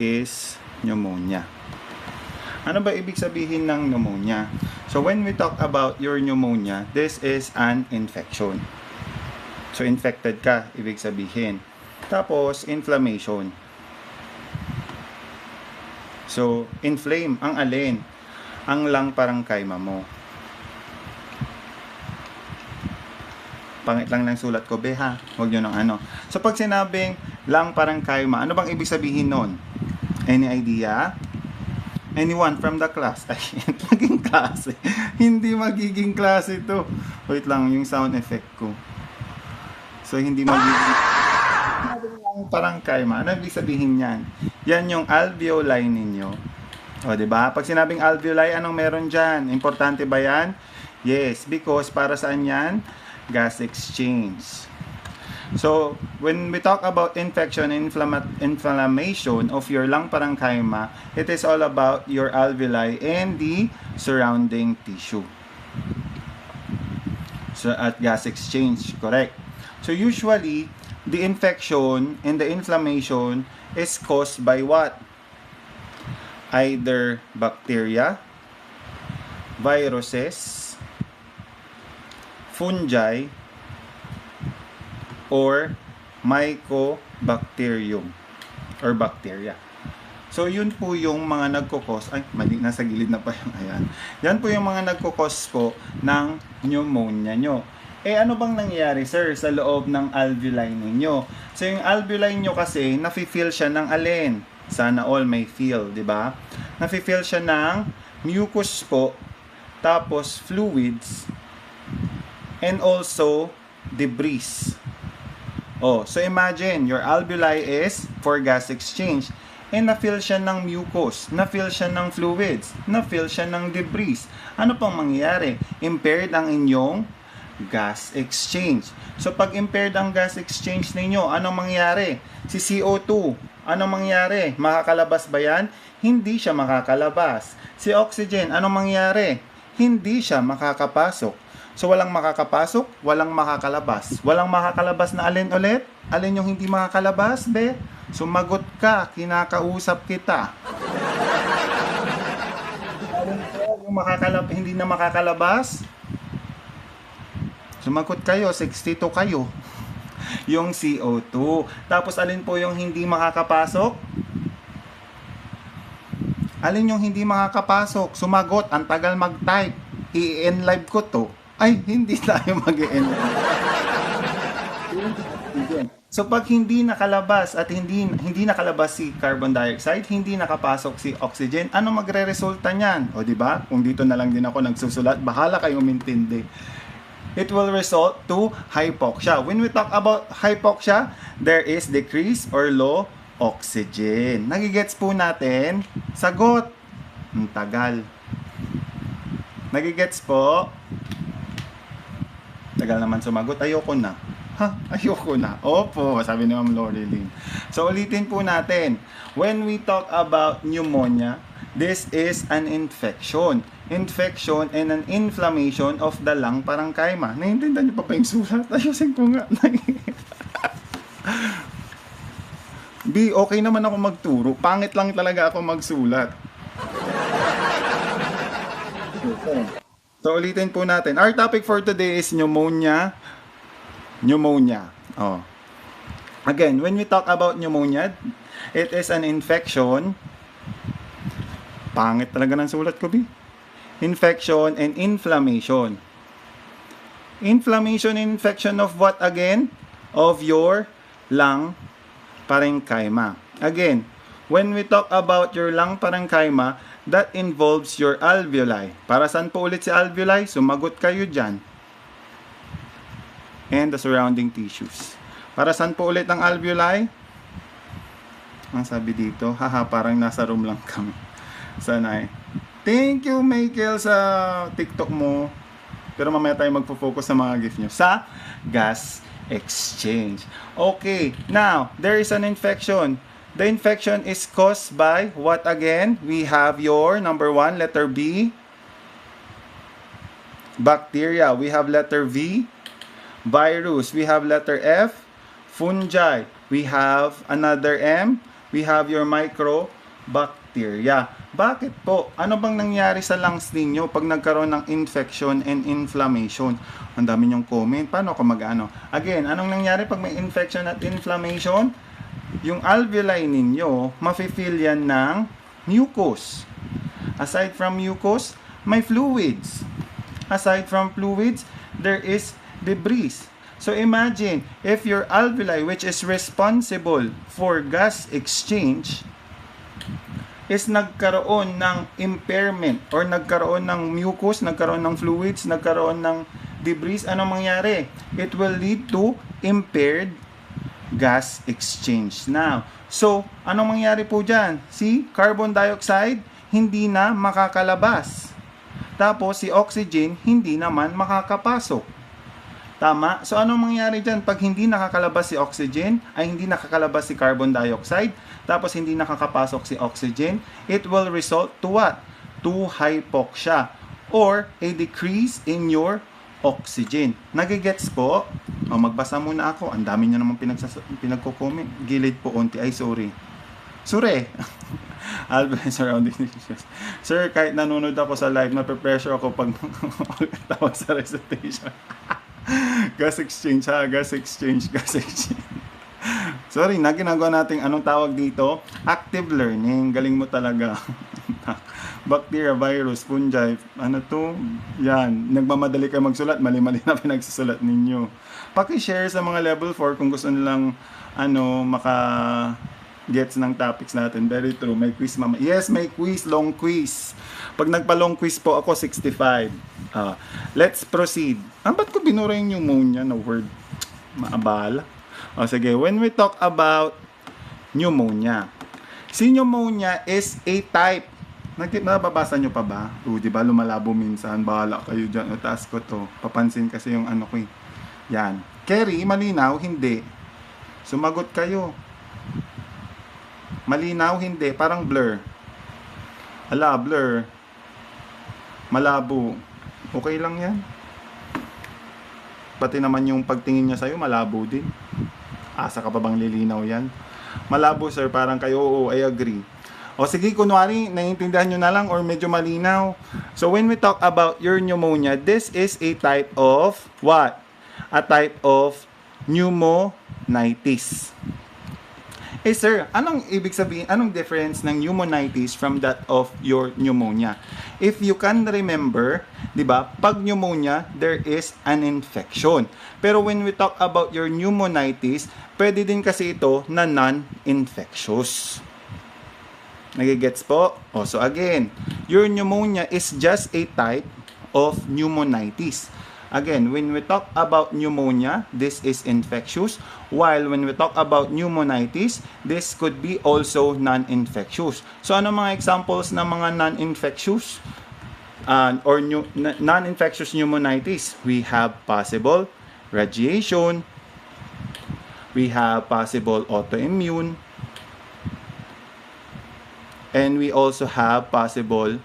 is pneumonia. Ano ba ibig sabihin ng pneumonia? So when we talk about your pneumonia, this is an infection. So infected ka, ibig sabihin. Tapos inflammation. So inflame, ang alin? Ang lung parenchyma mo. Pangit lang ng sulat ko, be ha. Huwag nyo ng ano. So pag sinabing lung parenchyma, ano bang ibig sabihin nun? Any idea? Anyone from the class? Ay, magiging klase. Hindi magiging klase to. Wait lang, yung sound effect ko. So, hindi magiging parenchyma. Ano ibig sabihin yan? Yan yung alveoli ninyo. O, diba? Pag sinabing alveoli, anong meron dyan? Importante ba yan? Yes, because para saan yan? Gas exchange. So, when we talk about infection and inflammation of your lung parenchyma, it is all about your alveoli and the surrounding tissue. So, at gas exchange, correct. So, usually, the infection and the inflammation is caused by what? Either bacteria, viruses, fungi, or mycobacterium or bacteria. So, yun po yung mga nagkukos, ay, mali, nasa gilid na pa yung ayan. Yan po yung mga nagkukos po ng pneumonia nyo. Eh, ano bang nangyayari, sir, sa loob ng alveoli ninyo? So, yung alveoli nyo kasi, nafe-fill siya ng alin? Sana all may feel, di ba? Nafe-fill siya ng mucus po, tapos fluids, and also debris. Oh, so imagine, your alveoli is for gas exchange. And na-fill siya ng mucus, na-fill siya ng fluids, na-fill siya ng debris. Ano pang mangyayari? Impaired ang inyong gas exchange. So pag impaired ang gas exchange ninyo, anong mangyayari? Si CO2, anong mangyayari? Makakalabas ba yan? Hindi siya makakalabas. Si oxygen, anong mangyayari? Hindi siya makakapasok. So, walang makakapasok, walang makakalabas. Walang makakalabas na alin ulit? Alin yung hindi makakalabas, be? Sumagot ka, kinakausap kita. Alin po yung hindi na makakalabas? Sumagot kayo, 62 kayo. Yung CO2. Tapos, alin po yung hindi makakapasok? Alin yung hindi makakapasok? Sumagot, ang tagal mag-type. I-enlive ko to. Ay, hindi tayo mag-e-end. So pag hindi nakalabas at hindi nakalabas si carbon dioxide, hindi nakapasok si oxygen, ano magre-resulta niyan? O di ba? Kung dito na lang din ako nagsusulat, bahala kayong umintindi. It will result to hypoxia. When we talk about hypoxia, there is decrease or low oxygen. Nagigets po natin? Sagot. Ang tagal. Nagigets po? Tagal naman sumagot. Ayoko na. Ha? Ayoko na. Opo, sabi ni Ma'am Loreline. So, ulitin po natin. When we talk about pneumonia, this is an infection. Infection and an inflammation of the lung parenchyma. Naiintindihan niyo pa yung sulat? Ayusin ko nga. B, okay naman ako magturo. Pangit lang talaga ako magsulat. So, ulitin po natin. Our topic for today is pneumonia. Pneumonia. Oh. Again, when we talk about pneumonia, it is an infection. Pangit talaga ng sulat ko, B. Infection and inflammation. Inflammation and infection of what again? Of your lung parenchyma. Again, when we talk about your lung parenchyma, that involves your alveoli. Para saan po ulit si alveoli? Sumagot kayo dyan. And the surrounding tissues. Para saan po ulit ang alveoli? Ang sabi dito, haha, parang nasa room lang kami. Sana eh. Thank you, Michael, sa TikTok mo. Pero mamaya tayo magpo-focus sa mga gift nyo. Sa gas exchange. Okay, now, there is an infection. The infection is caused by what again? We have your number 1, letter B. Bacteria. We have letter V. Virus. We have letter F. Fungi. We have another M. we have your microbacteria. Bakit po? Ano bang nangyari sa lungs ninyo pag nagkaroon ng infection and inflammation? Ang dami niyong comment. Paano ako mag-ano? Again, anong nangyari pag may infection at inflammation? Yung alveoli ninyo, mafe-fill yan ng mucus. Aside from mucus, may fluids. Aside from fluids, there is debris. So imagine, if your alveoli, which is responsible for gas exchange, is nagkaroon ng impairment or nagkaroon ng mucus, nagkaroon ng fluids, nagkaroon ng debris, anong mangyari? It will lead to impaired gas exchange. Now, so, anong mangyari po dyan? Si carbon dioxide, hindi na makakalabas. Tapos, si oxygen, hindi naman makakapasok. Tama? So, anong mangyari dyan? Pag hindi nakakalabas si oxygen, ay hindi nakakalabas si carbon dioxide, tapos hindi nakakapasok si oxygen, it will result to what? To hypoxia or a decrease in your oxygen. Nagigets po? O, magbasa muna ako. Ang dami nyo naman pinagko-comment. Gilid po onti. Ay, sorry. Sure. Alvin surrounding issues. Sir, kahit nanonood ako sa live, nape-pressure ako pag tawag sa recitation. Gas exchange ha, gas exchange. Sorry na, ginagawa natin anong tawag dito? Active learning. Galing mo talaga. Bacteria, virus, fungi, ano to? Yan, nagmamadali kayo magsulat, mali-mali na pinagsusulat ninyo. Paki-share sa mga level 4 kung gusto nilang maka-gets ng topics natin. Very true. May quiz mama. Yes, may quiz, long quiz. Pag nagpa-long quiz po ako, 65. Let's proceed. Ba't ko binura yung pneumonia na word? Maabala. Sige, when we talk about pneumonia. Si pneumonia is a type. Nababasa nyo pa ba? Di ba lumalabo minsan? Bahala kayo dyan. Taas ko to. Papansin kasi yung ano ko eh. Yan. Kerry, malinaw? Hindi. Sumagot kayo. Malinaw? Hindi. Parang blur. Ala, blur. Malabo. Okay lang yan. Pati naman yung pagtingin niya sa'yo, malabo din. Asa ka pa bang lilinaw yan? Malabo sir, parang kayo, oo, I agree. O sige, kunwari, naiintindihan nyo na lang or medyo malinaw. So when we talk about your pneumonia, this is a type of what? A type of pneumonitis. Eh sir, anong ibig sabihin, anong difference ng pneumonitis from that of your pneumonia? If you can remember, di ba, pag pneumonia, there is an infection. Pero when we talk about your pneumonitis, pwede din kasi ito na non-infectious. Nagigets po? So again, your pneumonia is just a type of pneumonitis. Again, when we talk about pneumonia, this is infectious. While when we talk about pneumonitis, this could be also non-infectious. So, ano mga examples ng mga non-infectious or non-infectious pneumonitis? We have possible radiation. We have possible autoimmune. And we also have possible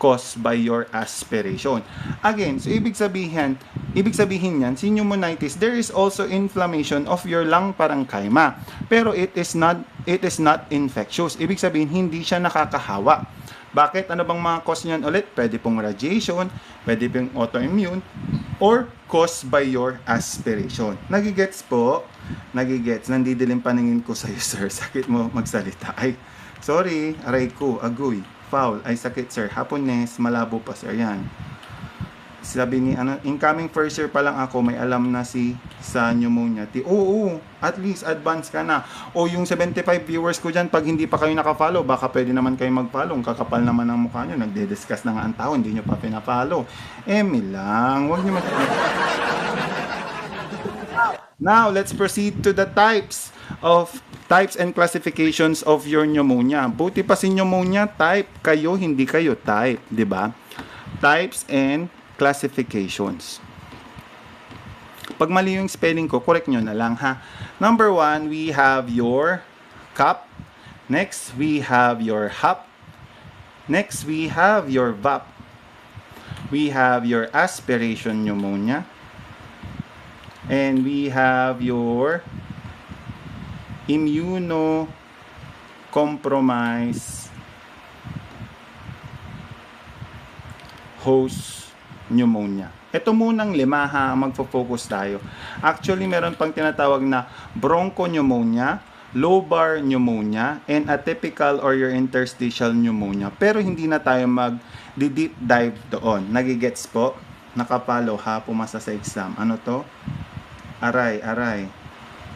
caused by your aspiration. Again, so ibig sabihin yan, si pneumonitis, there is also inflammation of your lung parenchyma. Pero it is not infectious. Ibig sabihin, hindi siya nakakahawa. Bakit? Ano bang mga cause niyan ulit? Pwede pong radiation, pwede pong autoimmune, or caused by your aspiration. Nagigets po? Nagigets. Nandidilim paningin ko sa'yo, sir. Sakit mo magsalita. Ay, sorry, aray ko, agoy. Foul. Ay, sakit, sir. Hapones, malabo pa, sir. Yan. Sabi ni, incoming first year pa lang ako, may alam na sa pneumonia. Oo, at least, advance ka na. O yung 75 viewers ko dyan, pag hindi pa kayo nakafollow, baka pwede naman kayo mag-follow. Kakapal naman ang mukha nyo. Nagde-discuss na nga ang tao, hindi nyo pa pinafollow. Lang. Huwag nyo Now, let's proceed to the types and classifications of your pneumonia. Buti pa si pneumonia, type kayo, hindi kayo type, di ba? Types and classifications. Pag mali yung spelling ko, correct nyo na lang ha. Number 1, we have your CUP. Next, we have your HUP. Next, we have your VAP. We have your aspiration pneumonia. And we have your compromise host pneumonia. Ito munang 5 ha, magfo-focus tayo. Actually, meron pang tinatawag na bronchopneumonia, lobar pneumonia, and atypical or your interstitial pneumonia. Pero hindi na tayo mag-deep dive doon. Nagigets po? Nakapalo ha, pumasa sa exam. Ano to? Aray.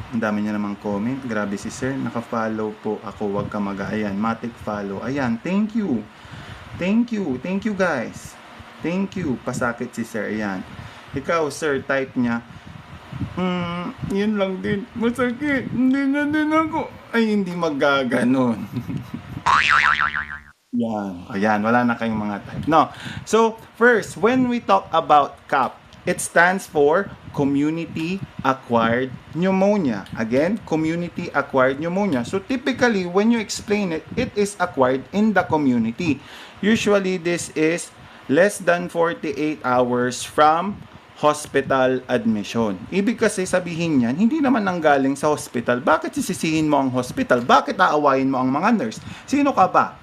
Ang dami niya namang comment. Grabe si sir. Naka-follow po ako. Huwag ka mag-ayan. Matic follow. Ayan. Thank you. Thank you guys. Thank you. Pasakit si sir. Ayan. Ikaw sir, type niya. Yun lang din. Masakit. Hindi na din ako. Ay, hindi magaganon. Yan. Ayan. Wala na kayong mga type. No. So, first, when we talk about CAP, it stands for Community-Acquired Pneumonia. Again, Community-Acquired Pneumonia. So, typically, when you explain it, it is acquired in the community. Usually, this is less than 48 hours from hospital admission. Ibig kasi sabihin yan, hindi naman nanggaling sa hospital. Bakit sisisihin mo ang hospital? Bakit aawayin mo ang mga nurse? Sino ka ba?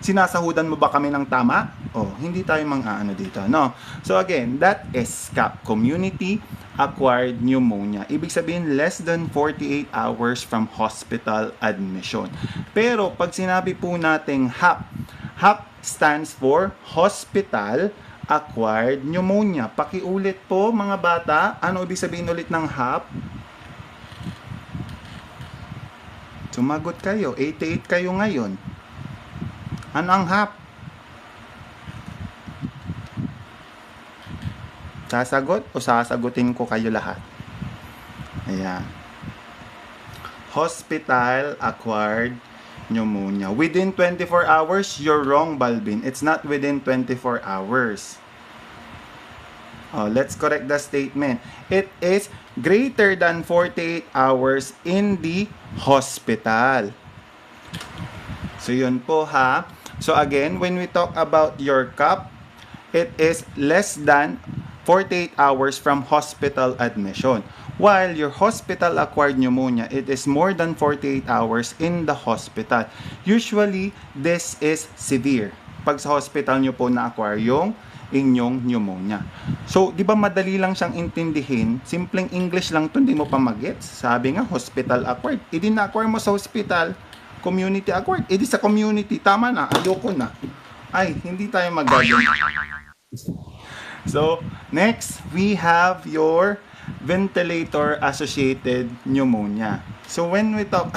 Sinasahudan mo ba kami ng tama? Hindi tayo mang-aano dito, no? So again, that is CAP, Community-Acquired Pneumonia. Ibig sabihin, less than 48 hours from hospital admission. Pero pag sinabi po nating HAP, HAP stands for Hospital Acquired Pneumonia. Pakiulit po mga bata, ano ibig sabihin ulit ng HAP? Sumagot kayo, 88 kayo ngayon. Ano ang HAP? Sasagot o sasagutin ko kayo lahat? Ayan. Hospital Acquired Pneumonia. Within 24 hours, you're wrong, Balvin. It's not within 24 hours. Let's correct the statement. It is greater than 48 hours in the hospital. So, yun po ha. So, again, when we talk about your CAP, it is less than 48 hours from hospital admission. While your hospital-acquired pneumonia, it is more than 48 hours in the hospital. Usually, this is severe. Pag sa hospital nyo po na-acquire yung inyong pneumonia. So, di ba madali lang siyang intindihin? Simpleng English lang to, hindi mo pa mag-gets. Sabi nga, hospital-acquired. Hindi na-acquire mo sa hospital, community-acquired. Hindi sa community, tama na, ayoko na. Ay, hindi tayo mag-gagawin. So, next, we have your ventilator-associated pneumonia. So, when we talk...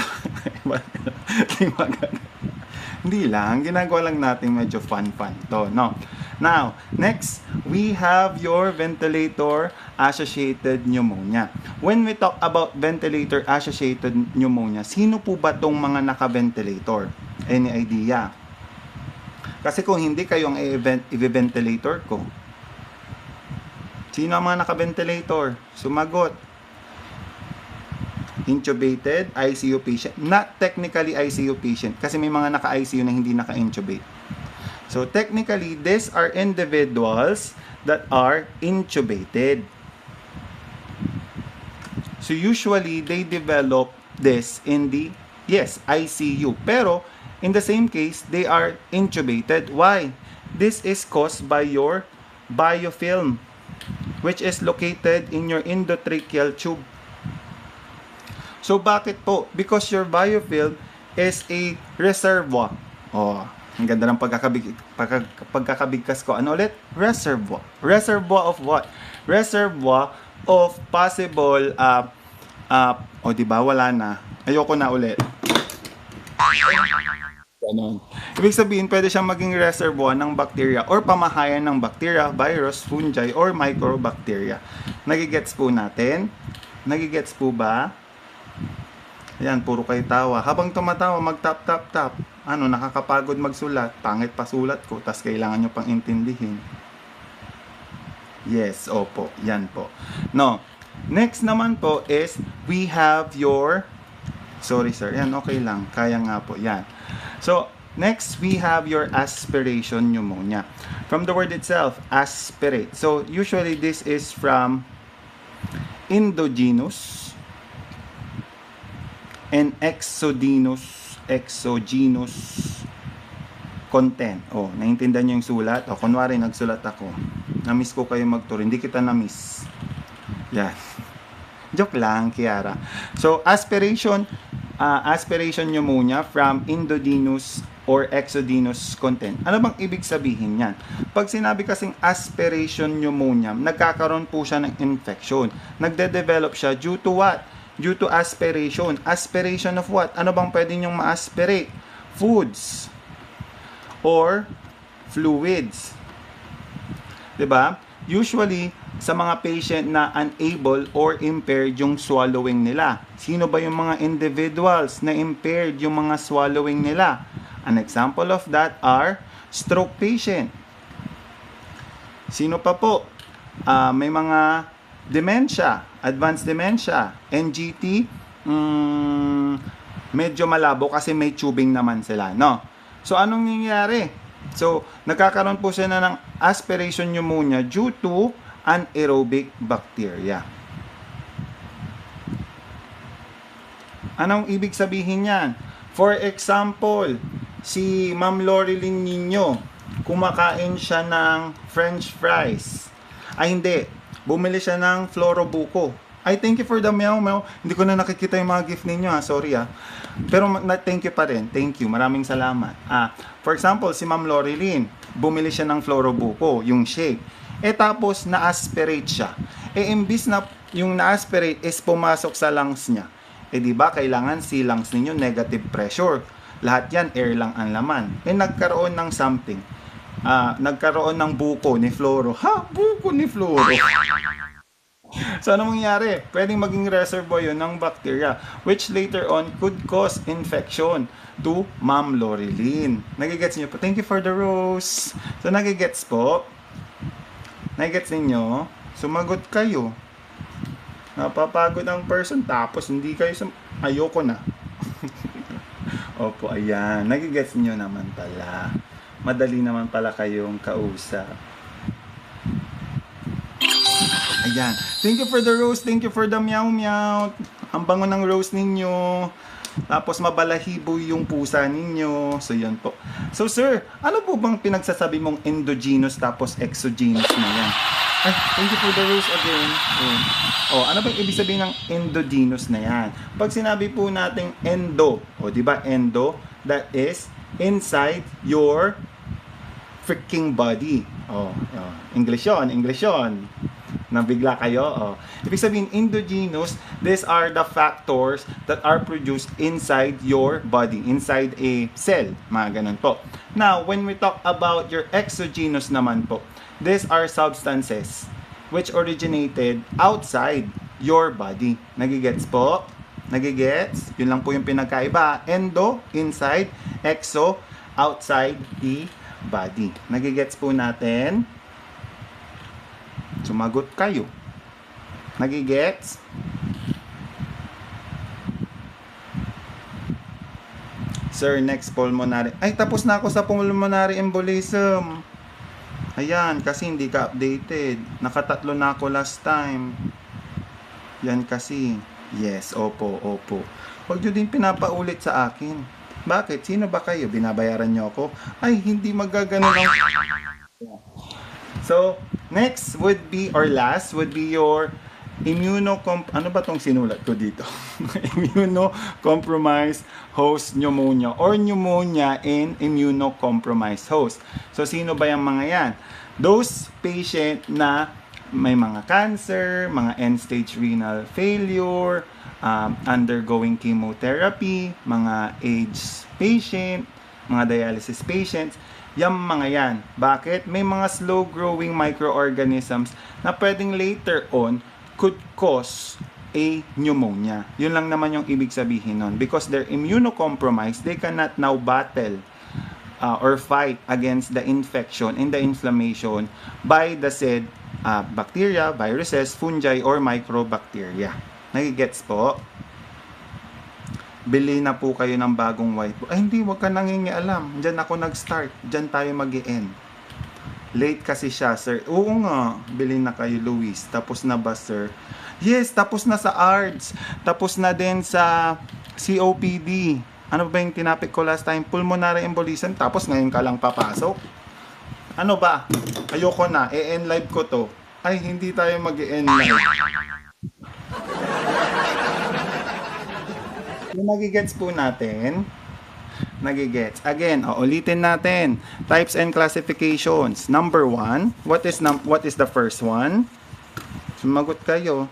Hindi lang, ginagawa lang natin medyo fun to, no? Now, next, we have your ventilator-associated pneumonia. When we talk about ventilator-associated pneumonia, sino po ba tong mga naka-ventilator? Any idea? Kasi kung hindi kayo ang i-ventilator ko, sino ang mga naka-ventilator? Sumagot. Intubated, ICU patient. Not technically ICU patient kasi may mga naka-ICU na hindi naka-intubate. So technically, these are individuals that are intubated. So usually, they develop this in the, ICU. Pero, in the same case, they are intubated. Why? This is caused by your biofilm, which is located in your endotracheal tube. So, bakit po? Because your biofilm is a reservoir. Ang ganda ng pagkakabigkas ko. Ano ulit? Reservoir. Reservoir of what? Reservoir of possible, diba? Wala na. Ayoko na ulit. Ganon. Ibig sabihin, pwede siyang maging reservoir ng bacteria or pamahayan ng bacteria, virus, fungi, or microbacteria. Nagigets po natin? Nagigets po ba? Ayan, puro kayo tawa. Habang tumatawa, mag-tap-tap-tap. Nakakapagod magsulat. Pangit pa sulat ko, tas kailangan nyo pang intindihin. Yes, opo. Yan po. No. Next naman po is, we have your... Sorry sir, yan, okay lang. Kaya nga po, yan. So, next, we have your aspiration pneumonia. From the word itself, aspirate. So, usually this is from endogenous and exogenous exogenous content. Naiintindihan niyo yung sulat? Kunwari nagsulat ako. Na-miss ko kayo mag-tour. Hindi kita na-miss. Yan. Joke lang, Kiara. So, aspiration pneumonia from endogenous or exogenous content. Ano bang ibig sabihin yan? Pag sinabi kasing aspiration pneumonia, nagkakaroon po siya ng infection. Nagde-develop siya due to what? Due to aspiration. Aspiration of what? Ano bang pwede nyong ma-aspirate? Foods or fluids. 'Di ba? Usually, sa mga patient na unable or impaired yung swallowing nila. Sino ba yung mga individuals na impaired yung mga swallowing nila? An example of that are stroke patient. Sino pa po? May mga dementia, advanced dementia, NGT, medyo malabo kasi may tubing naman sila, no? So, anong nangyayari? So, nagkakaroon po siya ng aspiration pneumonia due to anaerobic bacteria. Anong ibig sabihin yan? For example, si Ma'am Loreline Nino, kumakain siya ng french fries. Ay hindi, bumili siya ng Florobuco. Ay, thank you for the meow meow. Hindi ko na nakikita yung mga gift ninyo, sorry Pero thank you pa rin. Thank you. Maraming salamat. For example, si Ma'am Loreline, bumili siya ng Florobuco, yung shake. Tapos na-aspirate siya. Imbis na yung na-aspirate is pumasok sa lungs niya. Di ba kailangan si lungs ninyo negative pressure. Lahat yan air lang ang laman. Nagkaroon ng something. Nagkaroon ng buko ni Floro. Buko ni Floro. So, ano mangyayari? Pwedeng maging reservoir yun ng bacteria, which later on could cause infection to Ma'am Loreline. Nagigets niyo po? Thank you for the rose. So, nagigets po? Nagigets ninyo? Sumagot kayo. Napapagod ang person, tapos hindi kayo ayoko na. Opo, ayan. Nagigets niyo naman pala. Madali naman pala kayong kausap. Ayan. Thank you for the rose. Thank you for the meow meow. Ang bango ng rose ninyo. Tapos mabalahibo yung pusa ninyo. So, yan po. So, sir, ano po bang pinagsasabi mong endogenous tapos exogenous na yan? Ay, thank you for the rose again. Ano bang ibig sabihin ng endogenous na yan? Pag sinabi po natin endo, di ba endo, that is inside your freaking body. English yon. Nabigla kayo. Ibig sabihin, endogenous, these are the factors that are produced inside your body, inside a cell. Mga ganun po. Now, when we talk about your exogenous naman po, these are substances which originated outside your body. Nagigets po? Nagigets? Yun lang po yung pinagkaiba. Endo, inside. Exo, outside the body. Nagigets po natin? Sumagot kayo. Nagigets? Sir, next pulmonary. Ay, tapos na ako sa pulmonary embolism. Ayan, kasi hindi ka updated. Nakatatlo na ako last time. Yan kasi. Yes, opo. Huwag nyo din pinapaulit sa akin. Bakit? Sino ba kayo? Binabayaran nyo ako? Ay, hindi magagano lang. So, next would be, or last, would be your ano ba tong sinulat ko dito? Immunocompromised host pneumonia or pneumonia in immunocompromised host. So, sino ba yung mga yan? Those patient na may mga cancer, mga end-stage renal failure, undergoing chemotherapy, mga AIDS patient, mga dialysis patients, yung mga yan. Bakit? May mga slow-growing microorganisms na pwedeng later on could cause a pneumonia. Yun lang naman yung ibig sabihin nun. Because they're immunocompromised, they cannot now battle or fight against the infection and the inflammation by the said bacteria, viruses, fungi, or microbacteria. Nagigets po? Bili na po kayo ng bagong whiteboard. Ay, hindi, wag ka nangingialam. Diyan ako nag-start. Diyan tayo mag-i-end. Late kasi siya, sir. Oo nga, bili na kayo, Luis. Tapos na ba, sir? Yes, tapos na sa ARDS. Tapos na din sa COPD. Ano ba yung tinapik ko last time? Pulmonary embolism, tapos ngayon ka lang papasok. Ano ba? Ayoko na. E-end live ko to. Ay, hindi tayo mag-e-end live. Yung nagigets po natin, nagigets. Again, ulitin natin. Types and classifications. Number 1, what is the first one? Sumagot kayo.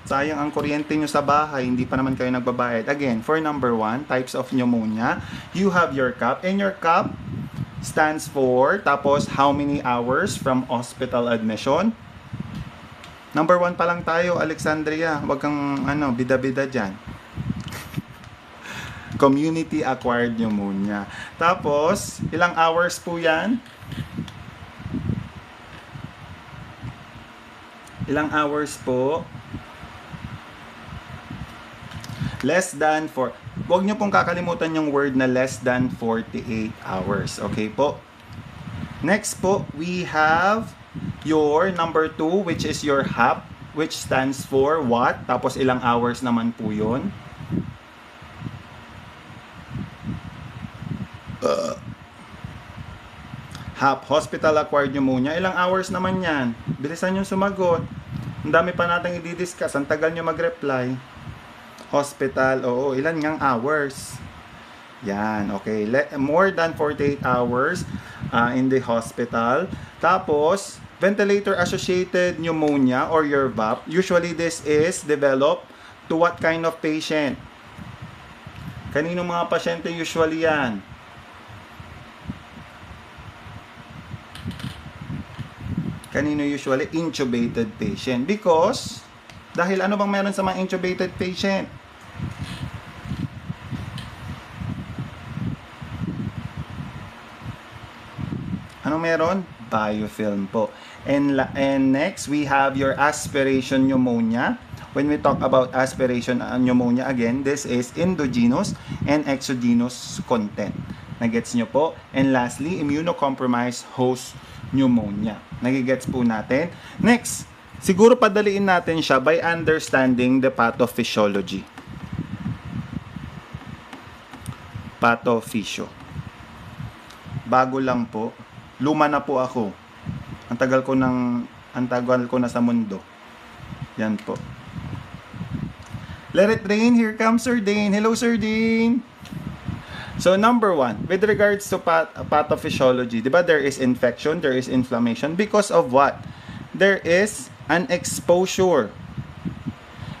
Sayang ang kuryente nyo sa bahay, hindi pa naman kayo nagbabayad. Again, for number 1, types of pneumonia, you have your cup, and your cup stands for, tapos how many hours from hospital admission? Number 1 pa lang tayo, Alexandria. Wag kang bida-bida dyan. Community acquired pneumonia. Tapos, ilang hours po yan? Ilang hours po? Less than Huwag nyo pong kakalimutan yung word na less than 48 hours. Okay po? Next po, we have your number 2, which is your HAP, which stands for what? Tapos ilang hours naman po yun? HAP, Hospital Acquired Pneumonia. Ilang hours naman yan? Bilisan nyo sumagot. Ang dami pa natin i-discuss. Ang tagal nyo mag-reply. Hospital, oo. Ilan ngang hours? Yan, okay. More than 48 hours in the hospital. Tapos, ventilator-associated pneumonia or your VAP. Usually, this is developed to what kind of patient? Kaninong mga pasyente usually yan? Kanino usually? Intubated patient. Because, dahil ano bang meron sa mga intubated patient? Anong meron? Biofilm po. And next, we have your aspiration pneumonia. When we talk about aspiration pneumonia, again, this is endogenous and exogenous content. Nagets nyo po? And lastly, immunocompromised host pneumonia. Nagigets po natin. Next, siguro padaliin natin siya by understanding the pathophysiology. Pathophysio. Bago lang po. Luma na po ako. Ang tagal ko na sa mundo. Yan po. Let it rain. Here comes Sir Dane. Hello, Sir Dane. So, number 1, with regards to pathophysiology, di ba there is infection, there is inflammation. Because of what? There is an exposure.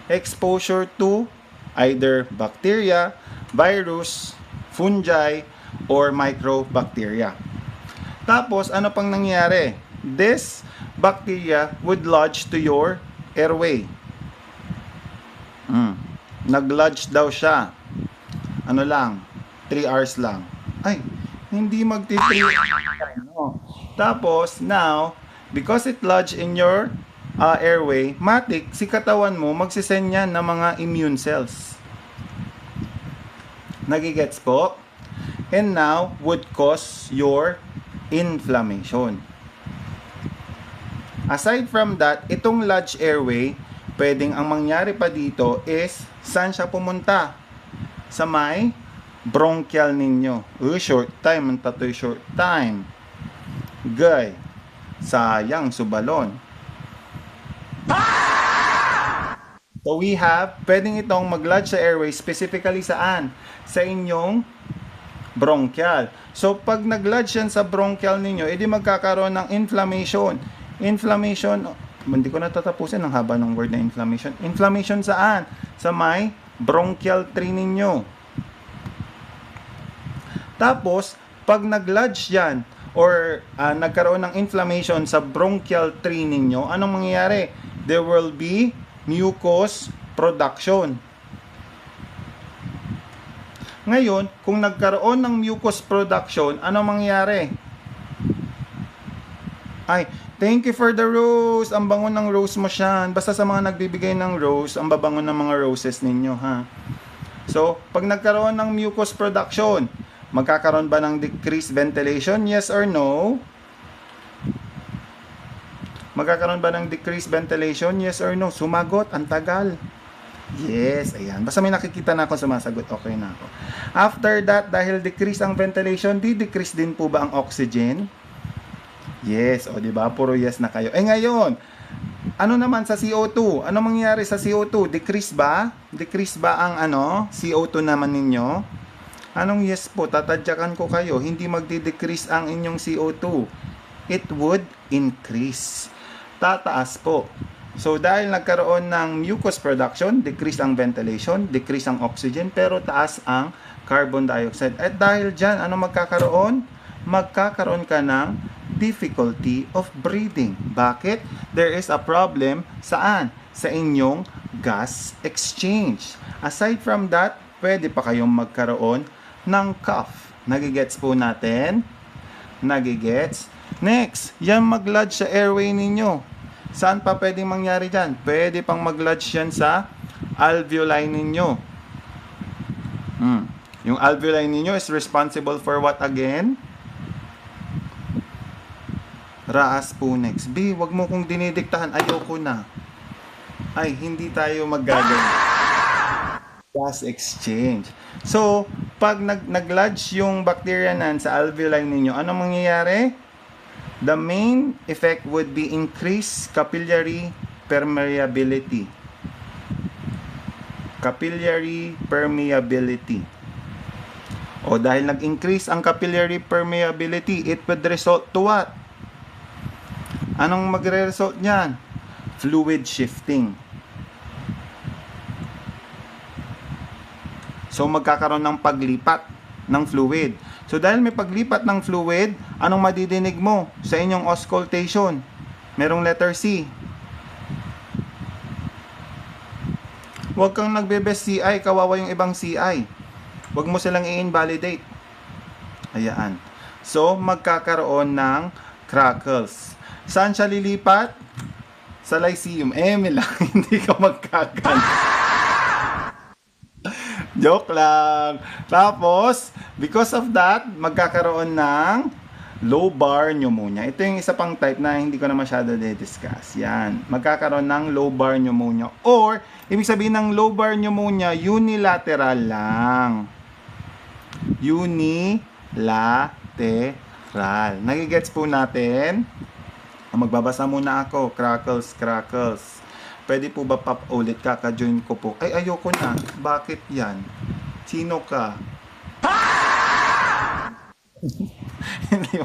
Exposure to either bacteria, virus, fungi, or microbacteria. Tapos, ano pang nangyari? This bacteria would lodge to your airway. Nag-lodge daw siya. Ano lang? 3 hours lang. Ay, hindi magti-3 hours. No. Tapos, now, because it lodged in your airway, matik, si katawan mo, magsisend yan ng mga immune cells. Nagigets po? And now, would cause your inflammation. Aside from that, itong lodged airway, pwedeng ang mangyari pa dito is, saan siya pumunta? Sa may bronchial ninyo. Short time. Ang tatoy short time. Gay. Sayang, subalon. So we have, pwedeng itong mag-lodge sa airway, specifically saan? Sa inyong bronchial. So pag nag-lodge yan sa bronchial ninyo, edi magkakaroon ng inflammation. Inflammation, hindi ko natatapusin ang haba ng word na inflammation. Inflammation saan? Sa may bronchial tree ninyo. Tapos, pag nag-lodge yan, or nagkaroon ng inflammation sa bronchial tree ninyo, anong mangyayari? There will be mucus production. Ngayon, kung nagkaroon ng mucus production, anong mangyayari? Ay, thank you for the rose. Ang bango ng rose mo siya. Basta sa mga nagbibigay ng rose, ang babango ng mga roses ninyo, ha? So, pag nagkaroon ng mucus production, magkakaroon ba ng decreased ventilation? Yes or no? Magkakaroon ba ng decreased ventilation? Yes or no? Sumagot, ang tagal. Yes, ayan. Basta may nakikita na ako sumasagot, okay na ako. After that, dahil decrease ang ventilation, decrease din po ba ang oxygen? Yes, o di ba? Puro yes na kayo. Ngayon, ano naman sa CO2? Ano mangyayari sa CO2? Decrease ba? Decrease ba ang CO2 naman ninyo? Anong yes po? Tatadyakan ko kayo. Hindi magdi-decrease ang inyong CO2. It would increase. Tataas po. So, dahil nagkaroon ng mucus production, decrease ang ventilation, decrease ang oxygen, pero taas ang carbon dioxide. At dahil dyan, ano magkakaroon? Magkakaroon ka ng difficulty of breathing. Bakit? There is a problem saan? Sa inyong gas exchange. Aside from that, pwede pa kayong magkaroon ng cough. Nagigets po natin? Nagigets? Next, yan mag-lodge sa airway ninyo. Saan pa pwedeng mangyari dyan? Pwede pang mag-lodge yan sa alveoli ninyo. Yung alveoli ninyo is responsible for what again? Raas po next. B, wag mo kong dinidiktahan. Ayoko na. Ay, hindi tayo magagawin. Gas exchange. So, pag nag-lodge yung bacteria nan sa alveoli ninyo, ano mangyayari? The main effect would be increased capillary permeability. Capillary permeability. O dahil nag-increase ang capillary permeability, it would result to what? Anong magre-result niyan? Fluid shifting. So magkakaroon ng paglipat ng fluid. So dahil may paglipat ng fluid, anong madidinig mo sa inyong auscultation? Merong letter C. Huwag kang nagbe-best CI, kawawa yung ibang CI. Huwag mo silang i-invalidate. Ayan. So magkakaroon ng crackles. Saan siya lilipat? Sa lyceum. May lang, hindi ka magkakan. Joke lang. Tapos, because of that, magkakaroon ng lobar pneumonia. Ito yung isa pang type na hindi ko na masyado discuss. Yan. Magkakaroon ng lobar pneumonia. Or, ibig sabihin ng lobar pneumonia, unilateral lang. Unilateral. Nagigets po natin? Magbabasa muna ako. Crackles, crackles. Pwede po ba pop ulit? Kaka-join ko po. Ay, ayoko na. Bakit yan? Sino ka? Hindi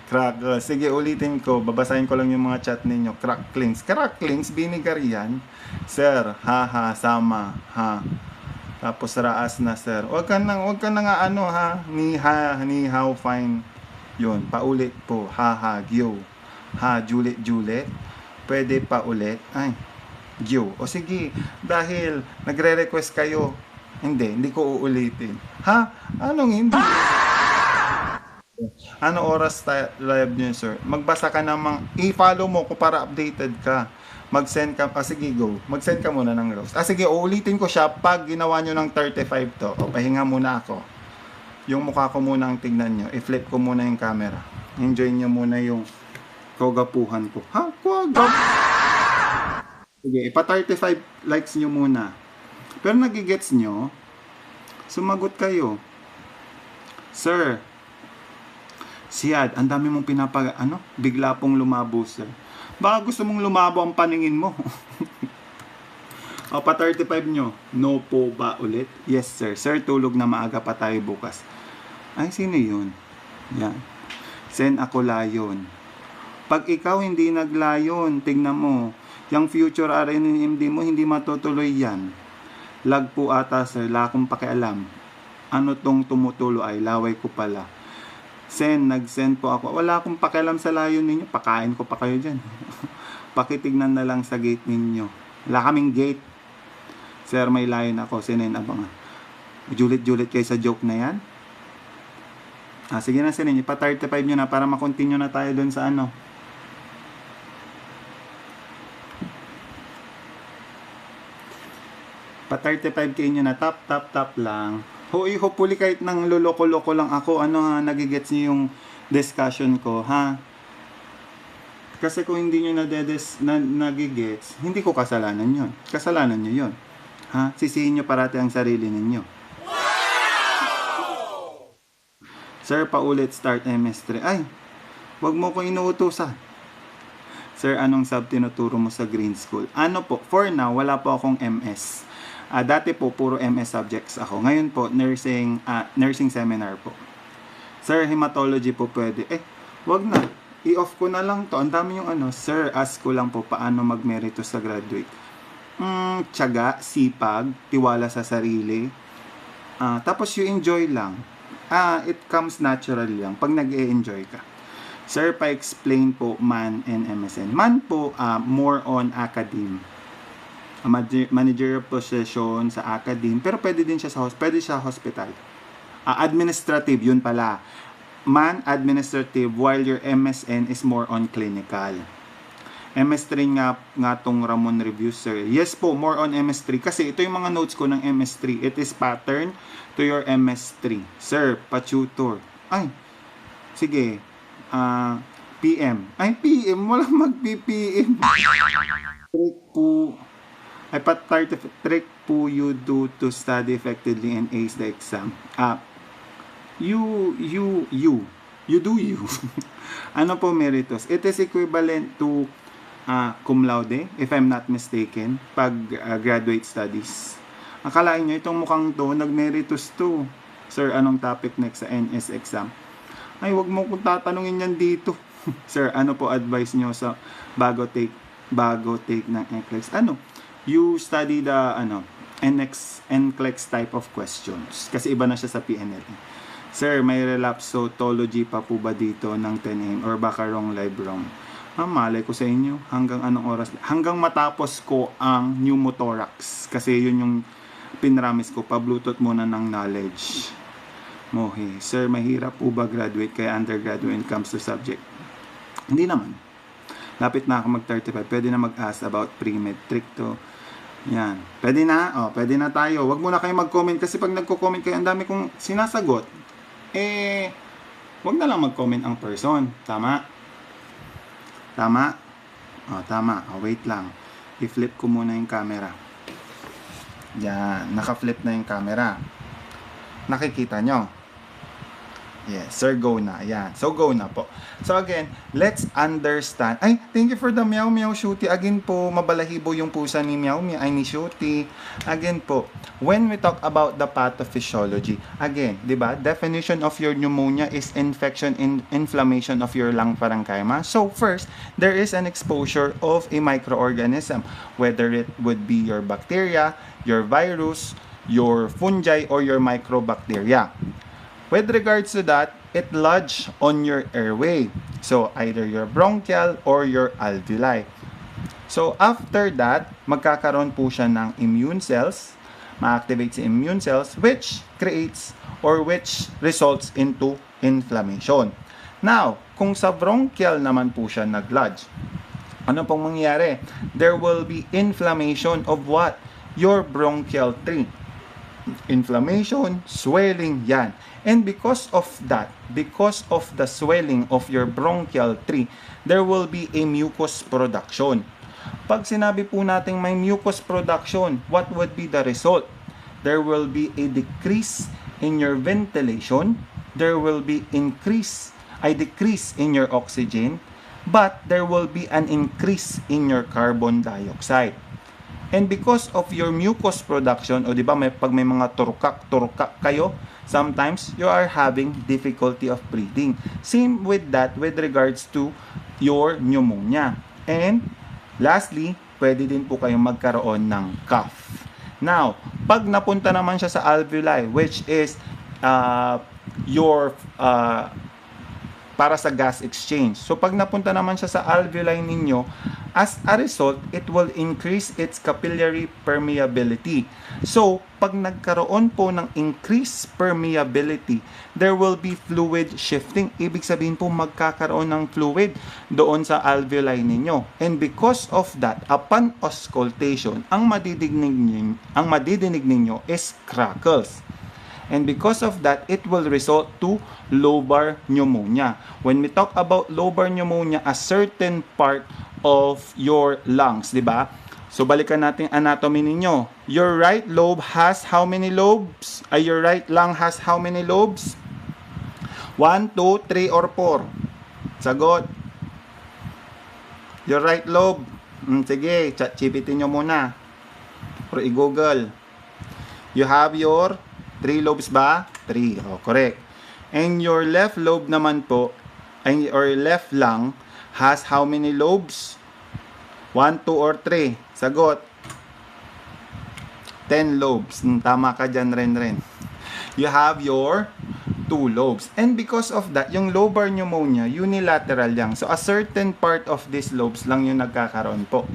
crackles. Sige, ulitin ko. Babasahin ko lang yung mga chat ninyo. Cracklings. Cracklings, vinegar yan. Sir, haha, sama, ha. Tapos raas na, sir. Wag ka na nga ha. Ni how, fine. Yun, paulit po. Haha, gyo. Ha, Juliet. Pwede pa ulit. Ay, Gyo. O sige, dahil nagre-request kayo. Hindi ko uulitin. Ha? Anong hindi? Ano oras live nyo, sir? Magbasa ka namang, i-follow mo ko para updated ka. Mag-send ka, sige go. Mag-send ka muna ng rose. Sige, uulitin ko siya pag ginawa nyo ng 35 to. O, pahinga muna ako. Yung mukha ko muna ang tignan nyo. I-flip ko muna yung camera. Enjoy nyo muna yung kagapuhan ko. Ha? Sige, ipa-35 likes nyo muna. Pero nagigets nyo, sumagot kayo. Sir, Siad, ang dami mong bigla pong lumabo, sir. Baka gusto mong lumabo ang paningin mo. O, pa-35 nyo. No po ba ulit? Yes, sir. Sir, tulog na maaga pa tayo bukas. Ay, sino yun? Yan. Send ako layon. Pag ikaw hindi naglayon, tingnan mo, yung future RNMD mo, hindi matutuloy yan. Lag po ata, sir. Wala akong pakialam. Ano tong tumutulo ay laway ko pala. Nag-send po ako. Wala akong pakialam sa layon ninyo. Pakain ko pa kayo dyan. Pakitignan na lang sa gate ninyo. Wala kaming gate. Sir, may layon ako. Sinin abangan. Julit-julit kayo sa joke na yan. Sige na, sinin. Ipa-35 nyo na para makontinue na tayo dun sa ano. Pa-35k nyo na. Tap lang. Hopefully kahit nang luloko-loko lang ako, nagigets nyo yung discussion ko, ha? Kasi kung hindi nyo nagigets, hindi ko kasalanan yun. Kasalanan nyo yun. Ha? Sisihin nyo parati ang sarili ninyo. Sir, paulit start MS3. Ay, wag mo ko inuutosan. Sir, anong sub tinuturo mo sa Green School? Ano po, for now, wala po akong MS. Dati po, puro MS subjects ako. Ngayon po, nursing seminar po. Sir, hematology po pwede. Wag na. I-off ko na lang to. Ang dami yung ano. Sir, ask ko lang po paano magmerito sa graduate. Tiyaga, sipag, tiwala sa sarili. Tapos you enjoy lang. It comes naturally lang pag nag-e-enjoy ka. Sir, pa-explain po MAN and MSN. MAN po, more on academe. Managerial position sa academe, pero pwede din siya sa hospital. Administrative, yun pala. MAN, administrative, while your MSN is more on clinical. MS3 nga tong Ramon review, sir. Yes po, more on MS3. Kasi ito yung mga notes ko ng MS3. It is pattern to your MS3. Sir, pa-tutor. Ay, sige. PM. Ay, PM. Walang mag-PPM. Trick po. Ay, trick po you do to study effectively and ace the exam. You do you. Ano po meritus? It is equivalent to cum laude, if I'm not mistaken, pag graduate studies. Akalain nyo, itong mukhang to, nag-meritus to. Sir, anong topic next sa NS exam? Ay, wag mo kong tatanungin yan dito. Sir, ano po advice nyo sa bago take ng NCLEX? You study the NCLEX type of questions. Kasi iba na siya sa PNLE. Sir, may relapsology pa po ba dito ng 10 AM or baka wrong live wrong? Malay ko sa inyo, hanggang anong oras? Hanggang matapos ko ang pneumothorax. Kasi yun yung pinramis ko, pa-bluetooth muna ng knowledge. Mohi, sir, mahirap po ba graduate kaya undergraduate when it comes to subject? Hindi naman. Lapit na ako mag-35. Pwede na mag-ask about pre-med trick to. Yan. Pwede na? Pwede na tayo. Wag muna kayo mag-comment kasi pag nagko-comment kayo, ang dami kong sinasagot. Wag na lang mag-comment ang person. Tama? Tama? Tama. Wait lang. I-flip ko muna yung camera. Yan. Naka-flip na yung camera. Nakikita nyo? Yes. Sir, go na. Yan. So, go na po. So, again, let's understand. Ay, thank you for the Meow Meow Shooty. Again po, mabalahibo yung pusa ni Meow Meow. Ay, ni Shooty. Again po, when we talk about the pathophysiology, again, di ba, definition of your pneumonia is infection and inflammation of your lung parenchyma. So, first, there is an exposure of a microorganism, whether it would be your bacteria, your virus, your fungi, or your microbacteria. With regards to that, it lodge on your airway. So, either your bronchial or your alveoli. So, after that, magkakaroon po siya ng immune cells, ma-activate si immune cells, which creates or which results into inflammation. Now, kung sa bronchial naman po siya nag-lodge, ano pong mangyayari? There will be inflammation of what? Your bronchial tree. Inflammation, swelling, yan. And because of that, because of the swelling of your bronchial tree, there will be a mucus production. Pag sinabi po natin may mucus production, what would be the result? There will be a decrease in your ventilation, there will be a decrease in your oxygen, but there will be an increase in your carbon dioxide. And because of your mucus production, o di ba pag may mga turkak kayo, sometimes you are having difficulty of breathing. Same with that with regards to your pneumonia. And lastly, pwede din po kayong magkaroon ng cough. Now, pag napunta naman siya sa alveoli, which is your para sa gas exchange. So, pag napunta naman siya sa alveoli ninyo, as a result, it will increase its capillary permeability. So, pag nagkaroon po ng increased permeability, there will be fluid shifting. Ibig sabihin po, magkakaroon ng fluid doon sa alveoli ninyo. And because of that, upon auscultation, ang madidinig ninyo is crackles. And because of that, it will result to lobar pneumonia. When we talk about lobar pneumonia, a certain part of your lungs, di ba? So, balikan natin anatomy ninyo. Your right lobe has how many lobes? Your right lung has how many lobes? 1, 2, 3, or 4? Sagot. Your right lobe. Sige, ChatGPT nyo muna. Or i-google. You have your 3 lobes ba? 3. Oh, correct. And your left lobe naman po, or left lung, has how many lobes? 1, 2, or 3? Sagot. 10 lobes. Tama ka dyan, Ren. You have your 2 lobes. And because of that, yung lobar pneumonia, unilateral lang. So, a certain part of these lobes lang yung nagkakaroon po.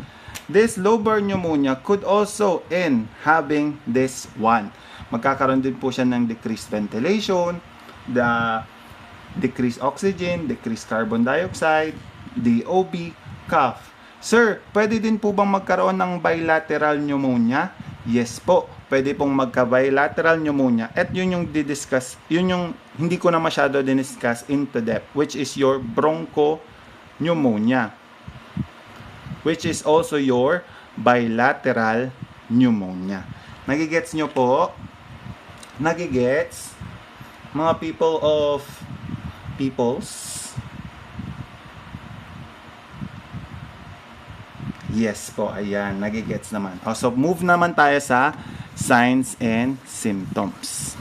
This lobar pneumonia could also end having this one. Magkakaroon din po siya ng decreased ventilation, the decreased oxygen, decreased carbon dioxide, DOB, cough. Sir, pwede din po bang magkaroon ng bilateral pneumonia? Yes po, pwede pong magka-bilateral pneumonia. At yun yung didiscuss, yun yung hindi ko na masyado diniscuss into depth, which is your bronchopneumonia, which is also your bilateral pneumonia. Nagigets nyo po? Nagigets? Mga peoples? Yes po, ayan, nagigets naman. So, move naman tayo sa signs and symptoms.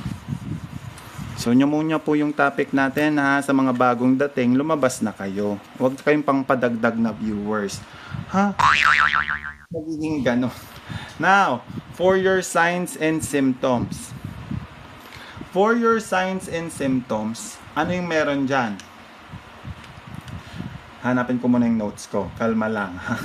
So, pneumonia po yung topic natin ha. Sa mga bagong dating, lumabas na kayo. Huwag kayong pangpadagdag na viewers. Ha? Magiging gano'n. Now, for your signs and symptoms. For your signs and symptoms, ano yung meron dyan? Hanapin ko muna yung notes ko. Kalma lang ha.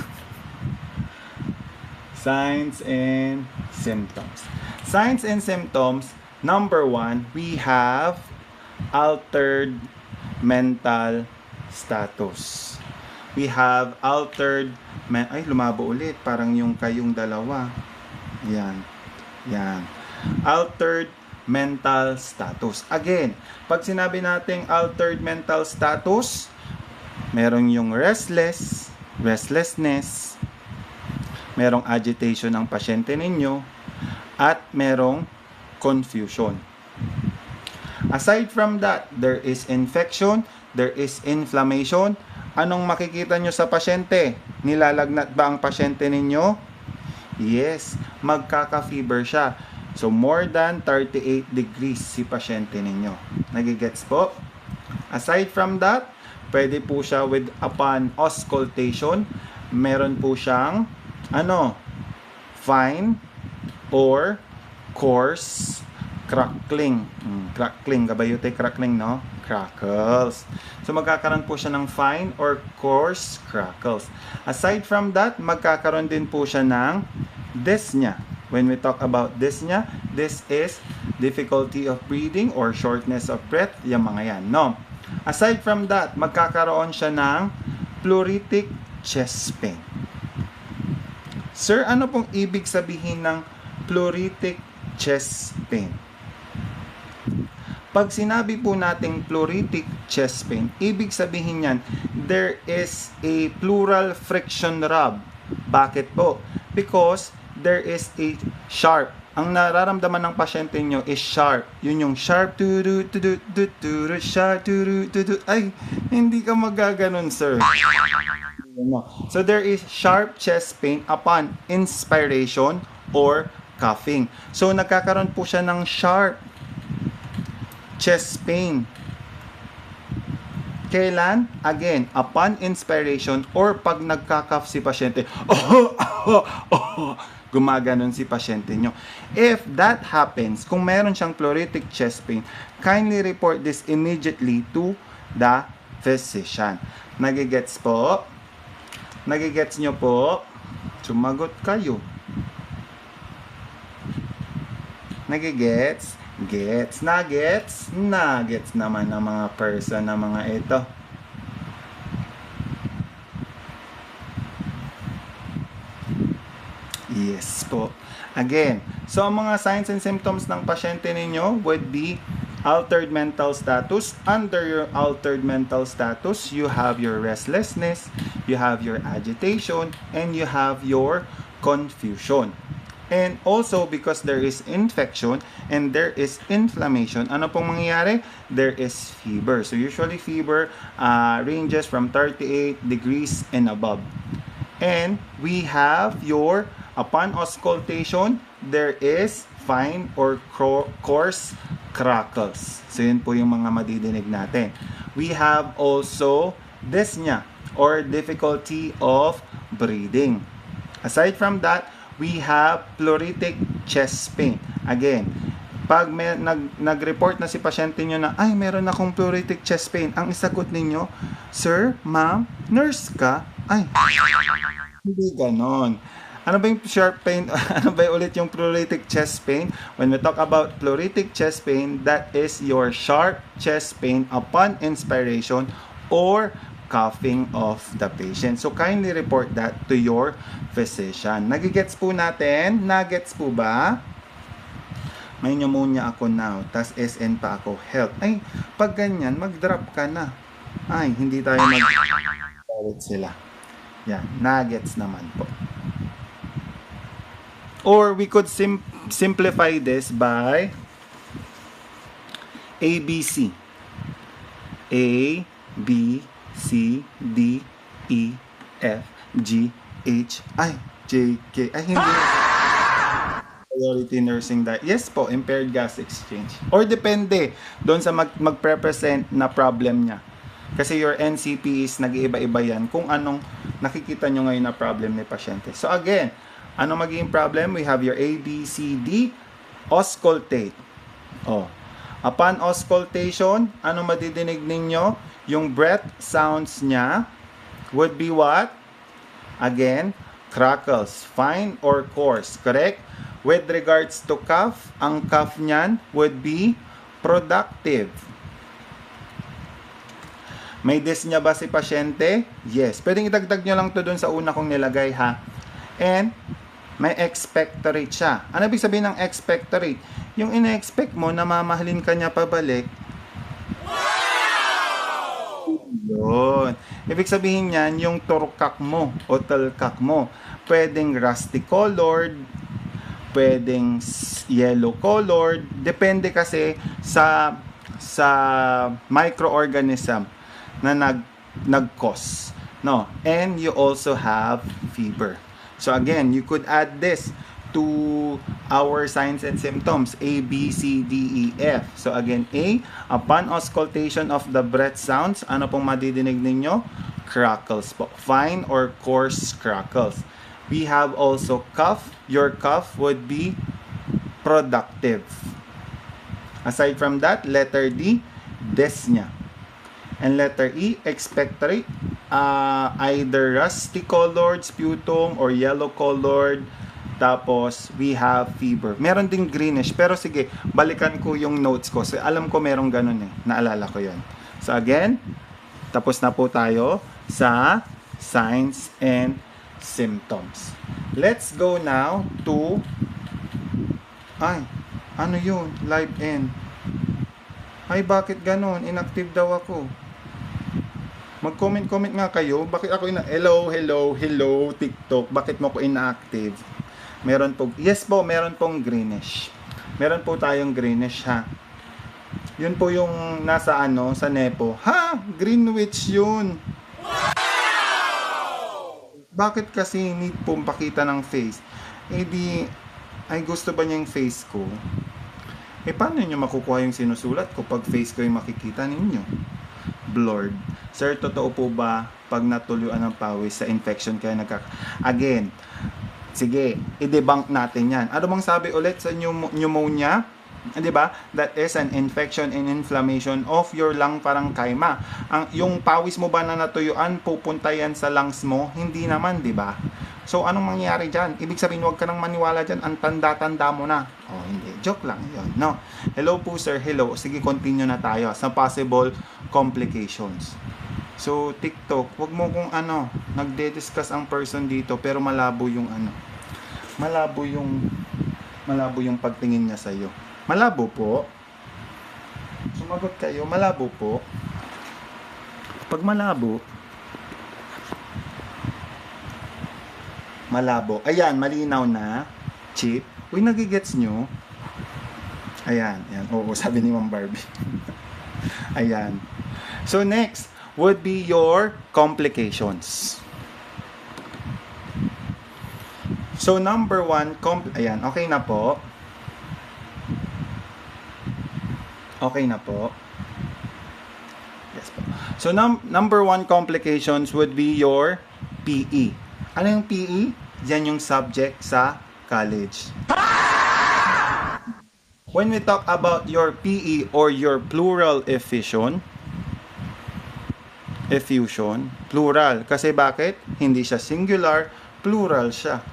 Signs and symptoms. Signs and symptoms, number 1, we have altered mental status. We have altered ay, lumabo ulit. Parang yung kayong dalawa. Yan. Yan. Altered mental status. Again, pag sinabi nating altered mental status, merong yung restlessness, merong agitation ng pasyente ninyo, at merong confusion. Aside from that, there is infection, there is inflammation. Anong makikita nyo sa pasyente? Nilalagnat ba ang pasyente ninyo? Yes, magkaka-fever siya. So, more than 38 degrees si pasyente ninyo. Nagigets po? Aside from that, pwede po siya with upon auscultation, meron po siyang fine or coarse crackling. Crackling, kabayote crackling, no? Crackles. So, magkakaroon po siya ng fine or coarse crackles. Aside from that, magkakaroon din po siya ng dyspnea. When we talk about dyspnea, this is difficulty of breathing or shortness of breath, yung mga yan, no? Aside from that, magkakaroon siya ng pleuritic chest pain. Sir, ano pong ibig sabihin ng pleuritic chest pain? Pag sinabi po nating pleuritic chest pain, ibig sabihin yan, there is a pleural friction rub. Bakit po? Because there is a sharp. Ang nararamdaman ng pasyente nyo is sharp. Yun yung sharp, sharp, ay, hindi ka magaganon, sir. So, there is sharp chest pain upon inspiration or coughing. So, nagkakaroon po siya ng sharp chest pain. Kailan? Again, upon inspiration or pag nagka-cough si pasyente, gumaganon si pasyente nyo. If that happens, kung meron siyang pleuritic chest pain, kindly report this immediately to the physician. Nagigets po? Nagigets nyo po? Sumagot kayo. Nagigets? Gets? Nuggets? Nuggets naman ng mga person na mga ito. Yes po. Again, so ang mga signs and symptoms ng pasyente ninyo would be altered mental status. Under your altered mental status, you have your restlessness, you have your agitation, and you have your confusion. And also, because there is infection and there is inflammation, ano pong mangyayari? There is fever. So, usually fever ranges from 38 degrees and above. And we have upon auscultation, there is fine or coarse crackles. So, yun po yung mga madidinig natin. We have also dyspnea or difficulty of breathing. Aside from that, we have pleuritic chest pain. Again, pag nag-report na si pasyente nyo na, ay, meron akong pleuritic chest pain, ang isagot ninyo, sir, ma'am, nurse ka? Ay, hindi ganon. Ano ba yung sharp pain? Ano ba ulit yung pleuritic chest pain? When we talk about pleuritic chest pain, that is your sharp chest pain upon inspiration or coughing of the patient. So, kindly report that to your physician. Nagigets po natin? Nagets po ba? May pneumonia ako now, tas SN pa ako, health. Ay, pag ganyan, mag-drop ka na. Ay, hindi tayo mag-drop sila. Yan, nagets naman po. Or we could simplify this by ABC. A, B, C, D, E, F, G, H, I, J, K. Ay, hindi. Priority nursing diet. Yes po, impaired gas exchange. Or depende doon sa mag-represent na problem niya. Kasi your NCP is nag-iiba-iba yan kung anong nakikita nyo ngayon na problem ni pasyente. So again, ano magiging problem? We have your A, B, C, D, auscultate. Oh. Upon auscultation, ano madidinig ninyo? Yung breath sounds niya would be what? Again, crackles, fine or coarse, correct? With regards to cough, ang cough niyan would be productive. May dyspnea ba si pasyente? Yes. Pwedeng idagdag nyo lang to dun sa una kong nilagay ha. And may expectorate siya. Ano ibig sabihin ng expectorate? Yung ina-expect mo na mamahalin ka niya pabalik. Yun. Ibig sabihin niyan, yung turkak mo o talkak mo, pwedeng rusty colored, pwedeng yellow colored, depende kasi sa microorganism na nag-cause, no? And you also have fever. So again, you could add this to our signs and symptoms, A, B, C, D, E, F. So again, A, upon auscultation of the breath sounds, ano pong madidinig ninyo? Crackles po. Fine or coarse crackles. We have also cough. Your cough would be productive. Aside from that, letter D, dyspnea. And letter E, expectorate. Either rusty colored sputum or yellow colored. Tapos, we have fever. Meron ding greenish. Pero sige, balikan ko yung notes ko. So, alam ko merong ganun eh. Naalala ko yan. So, again, tapos na po tayo sa signs and symptoms. Let's go now to ano yun? Live end. Ay, bakit ganun? Inactive daw ako. Mag-comment nga kayo. Bakit ako hello, TikTok. Bakit mo ko inactive? Meron po, yes po, meron pong greenish. Meron po tayong greenish ha. Yun po yung nasa sa Nepo. Ha? Greenwich yun. Bakit kasi need pong pakita ng face? Ay gusto ba niya yung face ko? Paano nyo makukuha yung sinusulat ko pag face ko yung makikita ninyo? Blurred. Sir, totoo po ba pag natuluan ng pawis sa infection kaya Again, sige, i-debunk natin yan. Ano bang sabi ulit sa pneumonia? Di ba? That is an infection and inflammation of your lung parenchyma. Yung pawis mo ba na natuyuan, pupunta yan sa lungs mo? Hindi naman, di ba? So, anong mangyayari dyan? Ibig sabihin, huwag ka nang maniwala dyan. Ang tanda-tanda mo na. Oh, hindi. Joke lang yun. No. Hello po, sir. Hello. Sige, continue na tayo sa possible complications. So, TikTok, wag mo kung nagde-discuss ang person dito, pero malabo yung malabo yung pagtingin niya sa'yo. Malabo po. Sumagot kayo, malabo po. Pag malabo, Malabo. Ayan, malinaw na. Chip. Uy, nagigets nyo? Ayan, ayan. Oo, sabi ni Ma'am Barbie. Ayan. So, next would be your complications. So, number one, ayan, okay na po. Okay na po. Yes po. So, number one complications would be your PE. Ano yung PE? Yan yung subject sa college. When we talk about your PE or your pleural effusion, plural. Kasi bakit? Hindi siya singular, plural siya.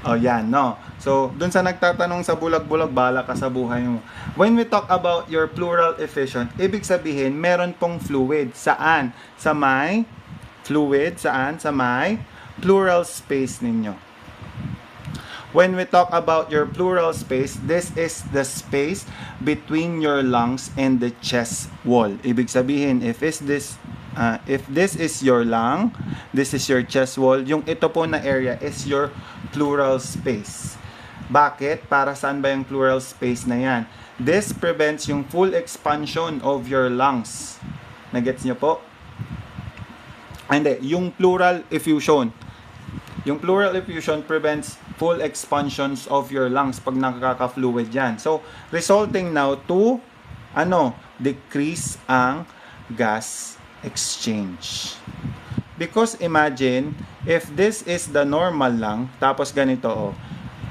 Oh, yan, no? So, dun sa nagtatanong sa bulag-bulag, bala ka sa buhay mo. When we talk about your pleural effusion, ibig sabihin, meron pong fluid. Saan? Sa may fluid. Saan? Sa may pleural space ninyo. When we talk about your pleural space, this is the space between your lungs and the chest wall. Ibig sabihin, if this is your lung, this is your chest wall, yung ito po na area is your pleural space. Bakit? Para saan ba yung pleural space na yan? This prevents yung full expansion of your lungs. Nagets nyo po? Hindi, yung pleural effusion. Yung pleural effusion prevents full expansions of your lungs pag nakaka-fluid yan. So, resulting now to, decrease ang gas exchange. Because imagine, if this is the normal lang, tapos ganito,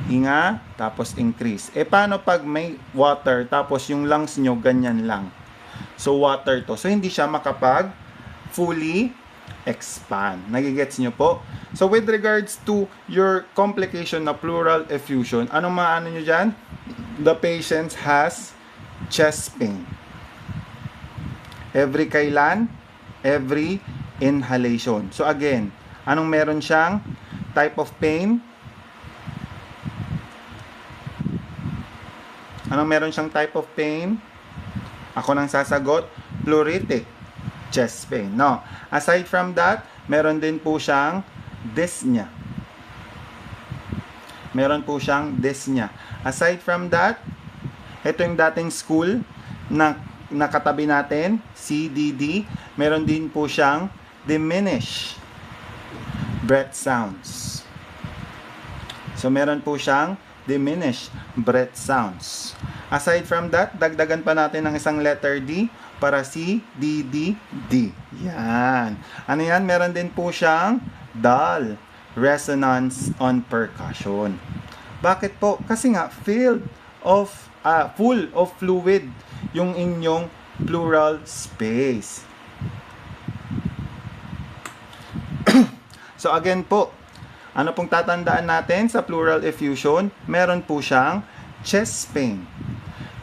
hinga, tapos increase. Paano pag may water, tapos yung lungs nyo, ganyan lang? So, water to. So, hindi siya makapag fully expand. Nagigets nyo po? So, with regards to your complication na pleural effusion, anong maano nyo dyan? The patient has chest pain. Every kailan? Every inhalation. So, again, anong meron siyang type of pain? Anong meron siyang type of pain? Ako nang sasagot, pleuritic chest pain. No. Aside from that, meron din po siyang dyspnea. Meron po siyang dyspnea. Aside from that, ito yung dating school na nakatabi natin, CDD, meron din po siyang diminished breath sounds. So, meron po siyang diminished breath sounds. Aside from that, dagdagan pa natin ng isang letter D para C, D, D, D. Yan. Ano yan? Meron din po siyang dull resonance on percussion. Bakit po? Kasi nga, full of fluid yung inyong pleural space. So again po, ano pong tatandaan natin sa pleural effusion? Meron po siyang chest pain.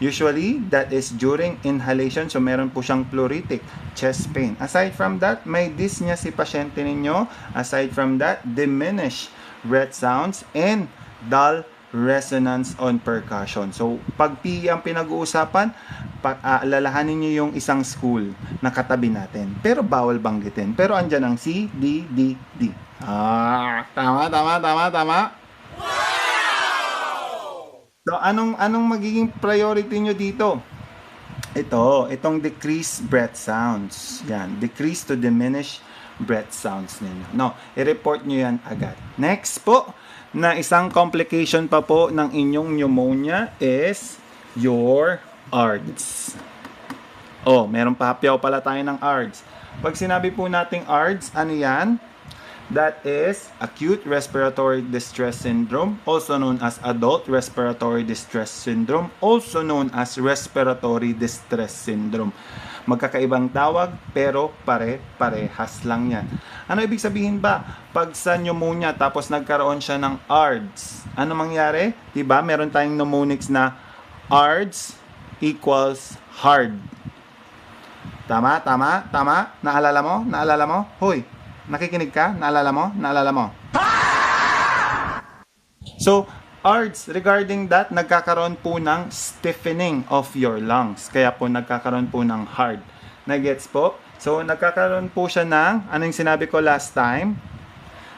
Usually, that is during inhalation. So, meron po siyang pleuritic chest pain. Aside from that, may dyspnea si pasyente ninyo. Aside from that, diminished breath sounds and dull resonance on percussion. So, pag PE ang pinag-uusapan, alalahanin nyo yung isang school na katabi natin. Pero bawal banggitin. Pero andyan ang C, D, D, D. Tama. So, anong magiging priority nyo dito? Itong decrease breath sounds. Yan, decrease to diminish breath sounds ninyo. No, i-report nyo yan agad. Next po, na isang complication pa po ng inyong pneumonia is your ARDS. Meron pa hapyaw pala tayo ng ARDS. Pag sinabi po nating ARDS, ano yan? That is acute respiratory distress syndrome, also known as adult respiratory distress syndrome, also known as respiratory distress syndrome. Magkakaibang tawag, pero pare-parehas lang yan. Ano ibig sabihin ba? Pag sa pneumonia, tapos nagkaroon siya ng ARDS, ano mangyari? Diba? Meron tayong mnemonics na ARDS equals hard. Tama? Naalala mo? Hoy! Nakikinig ka? Naalala mo? So, ARDS, regarding that, nagkakaroon po ng stiffening of your lungs. Kaya po nagkakaroon po ng hard. Nagets po? So, nagkakaroon po siya ng, ano yung sinabi ko last time?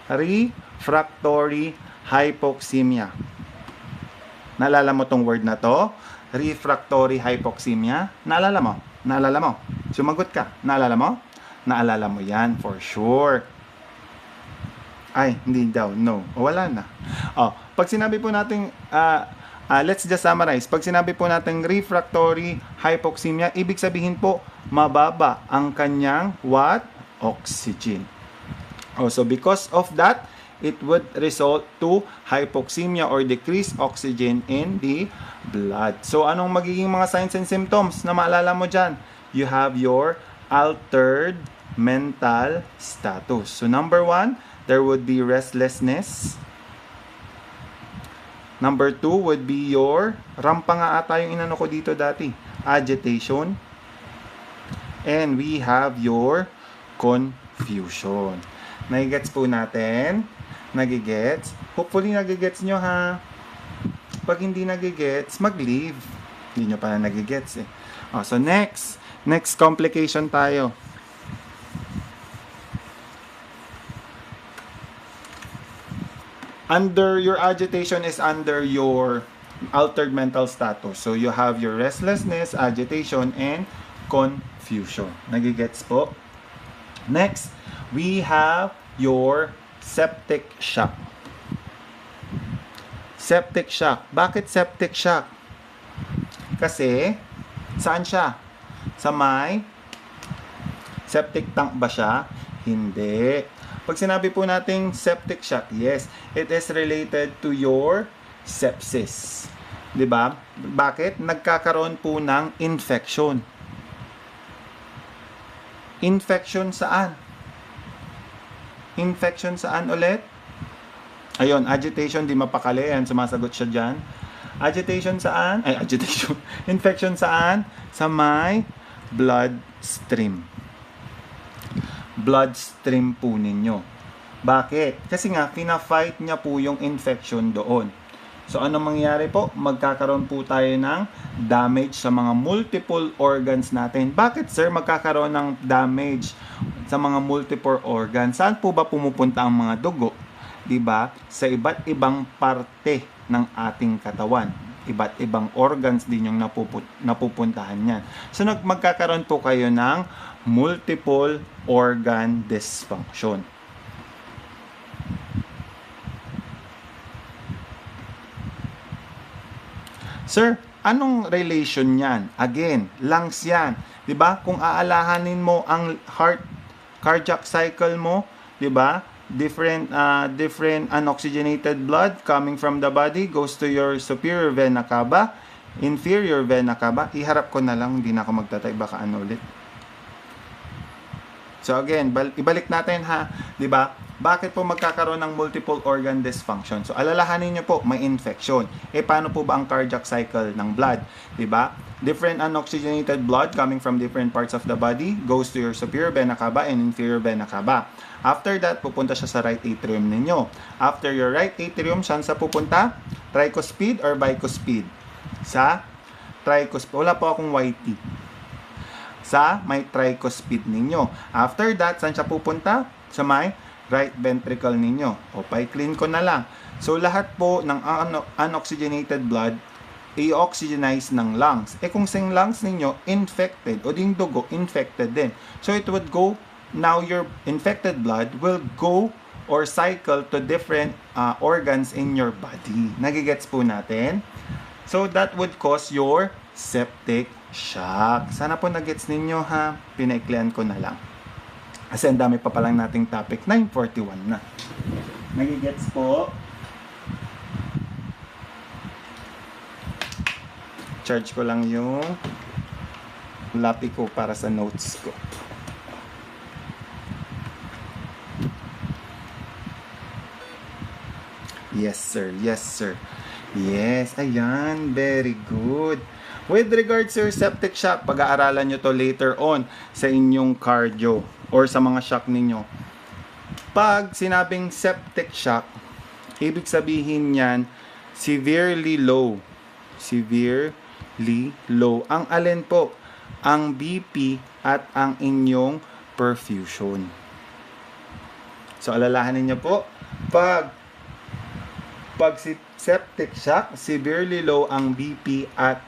Refractory hypoxemia. Naalala mo tong word na to? Refractory hypoxemia. Naalala mo? Naalala mo? Sumagot ka. Naalala mo? Naalala mo yan for sure. Ay, hindi daw. No. O, wala na. Pag sinabi po natin, let's just summarize. Pag sinabi po natin refractory hypoxemia, ibig sabihin po, mababa ang kanyang what? Oxygen. So because of that, it would result to hypoxemia or decreased oxygen in the blood. So anong magiging mga signs and symptoms na maalala mo dyan? You have your altered mental status. So number 1, there would be restlessness. Number 2 would be your, rampa nga ata yung inano ko dito dati, agitation. And we have your confusion. Nagigets po natin? Nagigets? Hopefully nagigets nyo ha. Pag hindi nagigets, mag-leave. Hindi nyo pa na nagigets eh. So next complication tayo. Under your agitation is under your altered mental status. So you have your restlessness, agitation, and confusion. Nagigets po? Next, we have your septic shock. Septic shock. Bakit septic shock? Kasi, saan siya? Sa may septic tank ba siya? Hindi. Pag sinabi po nating septic shock, yes, it is related to your sepsis. 'Di ba? Bakit? Nagkakaroon po ng infection. Infection saan? Infection saan ulit? Ayun, agitation, di mapakali. Ayan, sumasagot siya dyan. Agitation saan? Ay, agitation. Infection saan? Sa may bloodstream. Bloodstream po ninyo. Bakit? Kasi nga, fina-fight niya po yung infection doon. So, ano mangyayari po? Magkakaroon po tayo ng damage sa mga multiple organs natin. Bakit, sir, magkakaroon ng damage sa mga multiple organs? Saan po ba pumupunta ang mga dugo? Diba? Sa iba't ibang parte ng ating katawan. Iba't ibang organs din yung napupuntahan yan. So, magkakaroon po kayo ng multiple organ dysfunction. Sir, anong relation yan? Again, lungs yan. 'Di ba? Kung aalahanin mo ang cardiac cycle mo, 'di ba? Different unoxygenated blood coming from the body goes to your superior vena cava, inferior vena cava. Iharap ko na lang, hindi na ako magtatay, baka ano ulit. So again, ibalik natin ha, 'di ba? Bakit po magkakaroon ng multiple organ dysfunction? So alalahanin niyo po, may infection. Paano po ba ang cardiac cycle ng blood? 'Di ba? Different unoxygenated blood coming from different parts of the body goes to your superior vena cava and inferior vena cava. After that, pupunta siya sa right atrium ninyo. After your right atrium, saan sa pupunta? Tricuspid or bicuspid? Sa tricuspid. Wala po akong YT. Sa may tricuspid ninyo. After that, saan siya pupunta? Sa may right ventricle ninyo. Pa-clean ko na lang. So, lahat po ng unoxygenated blood, i-oxygenize ng lungs. Kung sing lungs ninyo, infected, o ding dugo, infected din. So, it would go, now your infected blood will go or cycle to different organs in your body. Nagigets po natin? So, that would cause your septic shock. Sana po nagets ninyo ha. Pinaiklian ko na lang. Kasi ang dami pa palang nating topic. 9:41 na. Nagigets po? Charge ko lang yung lapi ko para sa notes ko. Yes, sir. Yes, sir. Yes, ayan. Very good. With regards to septic shock, pag-aaralan nyo to later on sa inyong cardio or sa mga shock ninyo. Pag sinabing septic shock, ibig sabihin yan, severely low. Severely low. Ang alin po? ang BP at ang inyong perfusion. So, alalahanin niyo po, pag septic shock, severely low ang BP at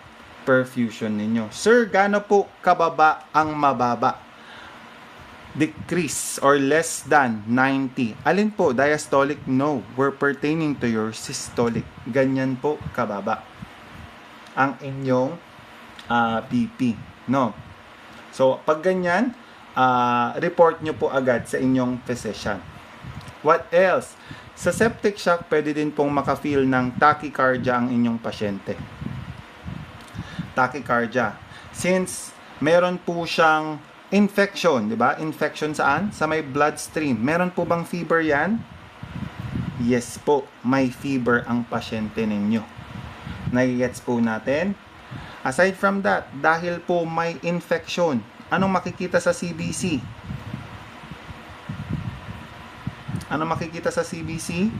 perfusion ninyo. Sir, gaano po kababa ang mababa? Decrease or less than 90. Alin po? Diastolic? No. We're pertaining to your systolic. Ganyan po kababa ang inyong BP. No. So, pag ganyan, report nyo po agad sa inyong physician. What else? Sa septic shock, pwede din pong makafeel ng tachycardia ang inyong pasyente. Tachycardia. Since meron po siyang infection, di ba? Infection saan? Sa may bloodstream. Meron po bang fever yan? Yes po, may fever ang pasyente ninyo. Nagigets po natin? Aside from that, dahil po may infection, anong makikita sa CBC? Anong makikita sa CBC?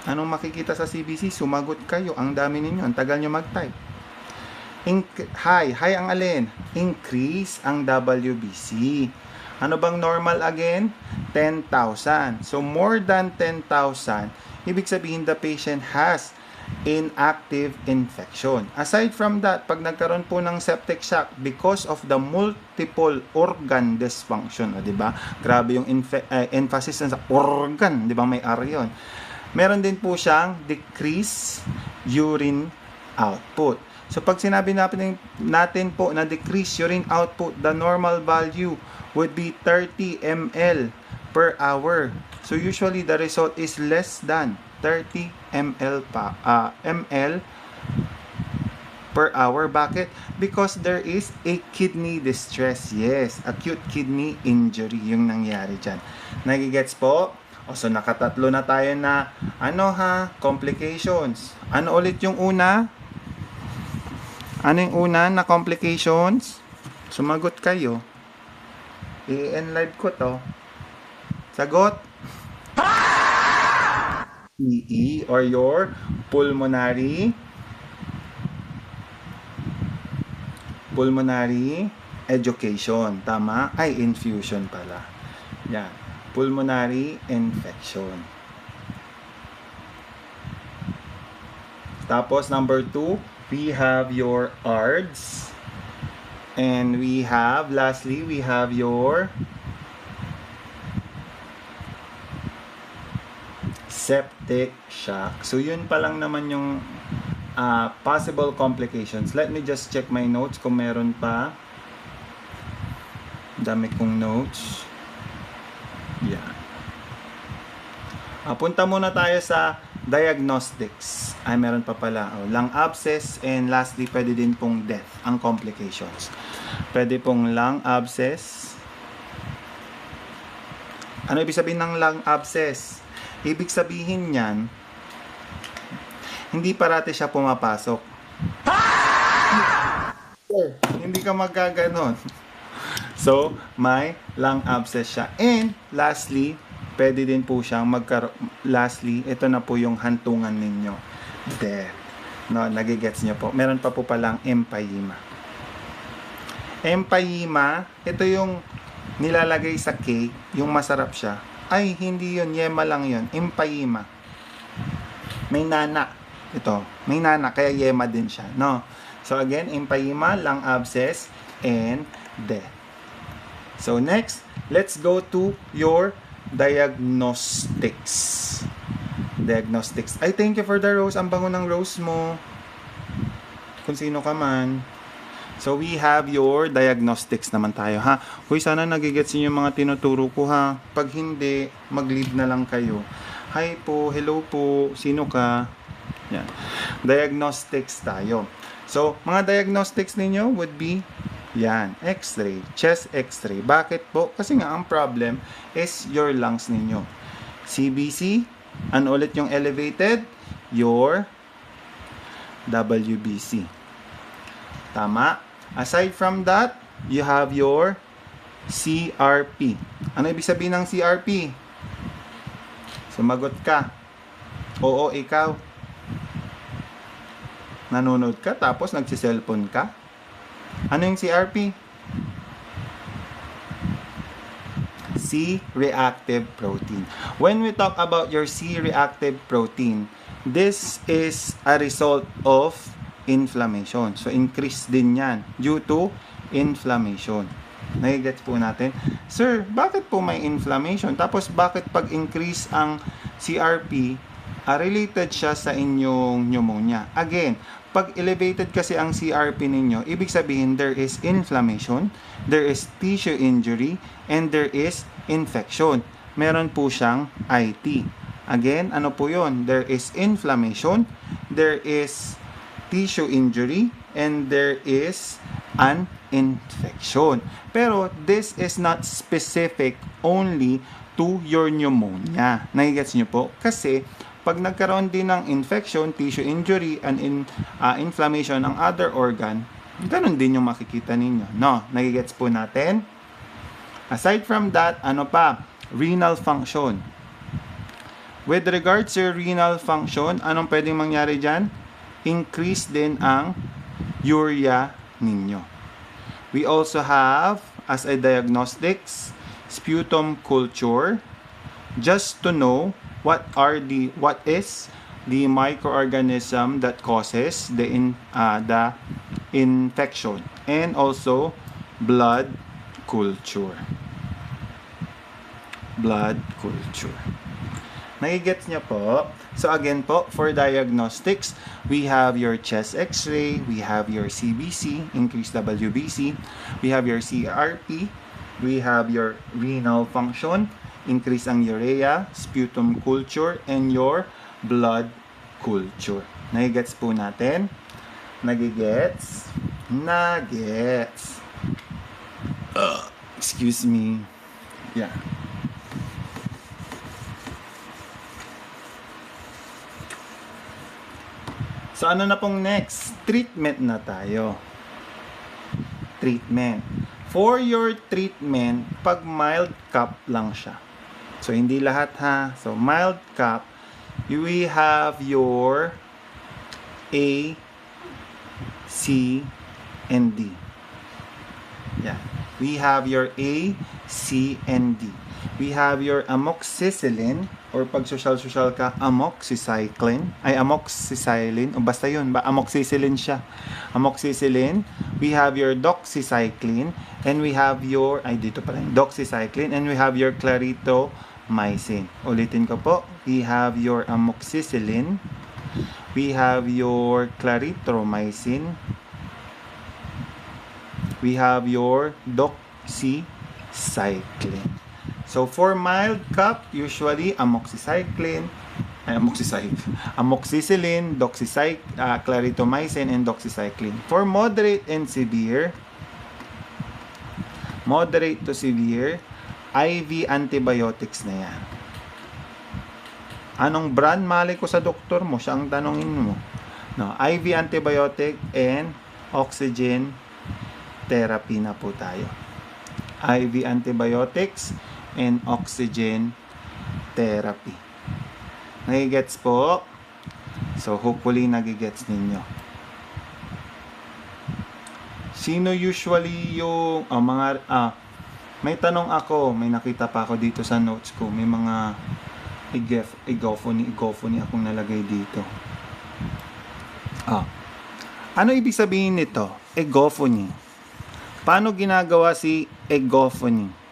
Anong makikita sa CBC? Sumagot kayo. Ang dami ninyo. Ang tagal nyo mag-type. High ang alin? Increase ang WBC. Ano bang normal again? 10,000. So, more than 10,000, ibig sabihin the patient has inactive infection. Aside from that, pag nagkaroon po ng septic shock because of the multiple organ dysfunction, di ba? Grabe yung emphasis sa organ, di ba? May R yun. Meron din po siyang decrease urine output. So, pag sinabi natin po na decrease urine output, the normal value would be 30 ml per hour. So, usually, the result is less than 30 ml per hour. Bakit? Because there is a kidney distress. Yes, acute kidney injury yung nangyari dyan. Nagigets po? O, so, nakatatlo na tayo na, complications. Ano ulit yung una? Ano yung una na complications? Sumagot kayo. I-enlive ko to. Sagot? PE or your pulmonary education. Tama? Ay, infusion pala. Yan. Pulmonary infection. Tapos, number 2, we have your ARDS. And lastly, we have your septic shock. So, yun pa lang naman yung possible complications. Let me just check my notes kung meron pa. Dami kong notes. Yeah. Punta muna tayo sa diagnostics. Ay, meron pa pala. Lung abscess, and lastly, pwede din pong death ang complications. Pwede pong lung abscess. Ano ibig sabihin ng lung abscess? Ibig sabihin niyan, hindi parati siya pumapasok. Hindi ka magkaganon. So, may lung abscess siya. And, lastly, pwede din po siyang lastly, ito na po yung hantungan ninyo. Death. No, nagigets nyo po. Meron pa po palang empyema. Empyema, ito yung nilalagay sa cake, yung masarap siya. Ay, hindi yun. Yema lang yun. Empyema. May nana. Ito. May nana. Kaya yema din siya. No? So, again, empyema, lung abscess, and death. So, next, let's go to your diagnostics. Ay, thank you for the rose. Ang bango ng rose mo. Kung sino ka man. So, we have your diagnostics naman tayo, ha? Uy, sana nagigets niyo yung mga tinuturo ko, ha? Pag hindi, mag-leave na lang kayo. Hi po, hello po, sino ka? Yan. Diagnostics tayo. So, mga diagnostics ninyo would be, yan, x-ray, chest x-ray. Bakit po? Kasi nga, ang problem is your lungs ninyo. CBC, ano ulit yung elevated? Your WBC. Tama? Aside from that, you have your CRP. Ano ibig sabihin ng CRP? Sumagot ka. Oo, ikaw. Nanonood ka tapos nagsiselfone ka? Ano yung CRP? C-reactive protein. When we talk about your C-reactive protein, this is a result of inflammation. So, increase din yan due to inflammation. Nagigets po natin. Sir, bakit po may inflammation? Tapos, bakit pag increase ang CRP, related siya sa inyong pneumonia? Again, pag elevated kasi ang CRP ninyo, ibig sabihin there is inflammation, there is tissue injury, and there is infection. Meron po siyang IT. Again, ano po yun? There is inflammation, there is tissue injury, and there is an infection. Pero this is not specific only to your pneumonia. Nagigets nyo po? Kasi pag nagkaroon din ng infection, tissue injury, and inflammation ng other organ, ganun din yung makikita ninyo. No? Nagigets po natin? Aside from that, ano pa? Renal function. With regards to renal function, anong pwedeng mangyari dyan? Increase din ang urea ninyo. We also have, as a diagnostics, sputum culture, just to know what is the microorganism that causes the infection, and also blood culture. Nagigets niya po? So again po, for diagnostics, we have your chest x-ray, we have your CBC, increased WBC, we have your CRP, we have your renal function, increase ang urea, sputum culture, and your blood culture. Nagigets po natin? Nagigets? Excuse me. Yeah. So, ano na pong next? Treatment na tayo. Treatment. For your treatment, pag mild cough lang siya. So, hindi lahat ha. So, mild cough, we have your A, C, and D. Yeah. We have your A, C, and D. We have your amoxicillin, or pag social ka, amoxicillin. O basta yun, amoxicillin siya. Amoxicillin. We have your doxycycline, and we have your, doxycycline, and we have your claritomycin. Ulitin ko po, we have your amoxicillin, we have your claritomycin, we have your doxycycline. So, for mild cough, usually amoxicillin, claritomycin, and doxycycline. For moderate and severe, moderate to severe, IV antibiotics na yan. Anong brand? Mali ko sa doktor mo, siya ang tanongin mo. No, IV antibiotic and oxygen therapy na po tayo. IV antibiotics and oxygen therapy. Nagigets po? So, hopefully nagigets ninyo. Sino usually yung may tanong ako, may nakita pa ako dito sa notes ko, may mga egophony akong nalagay dito. Ano ibig sabihin nito? Egophony. Paano ginagawa si egophony?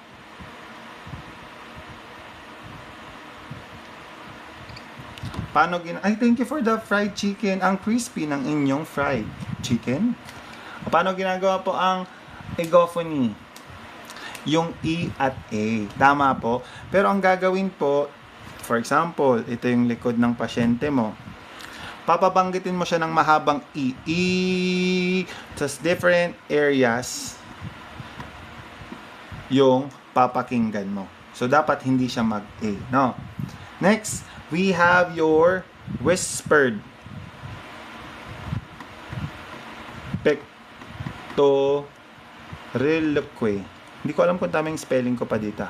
Thank you for the fried chicken. Ang crispy ng inyong fried chicken. Paano ginagawa po ang egophony? Yung E at A. Tama po. Pero ang gagawin po, for example, ito yung likod ng pasyente mo. Papabanggitin mo siya ng mahabang E. E. Tapos different areas yung papakinggan mo. So, dapat hindi siya mag-A. No? Next, we have your whispered pectoriloquy. Hindi ko alam kung tamang spelling ko pa dito.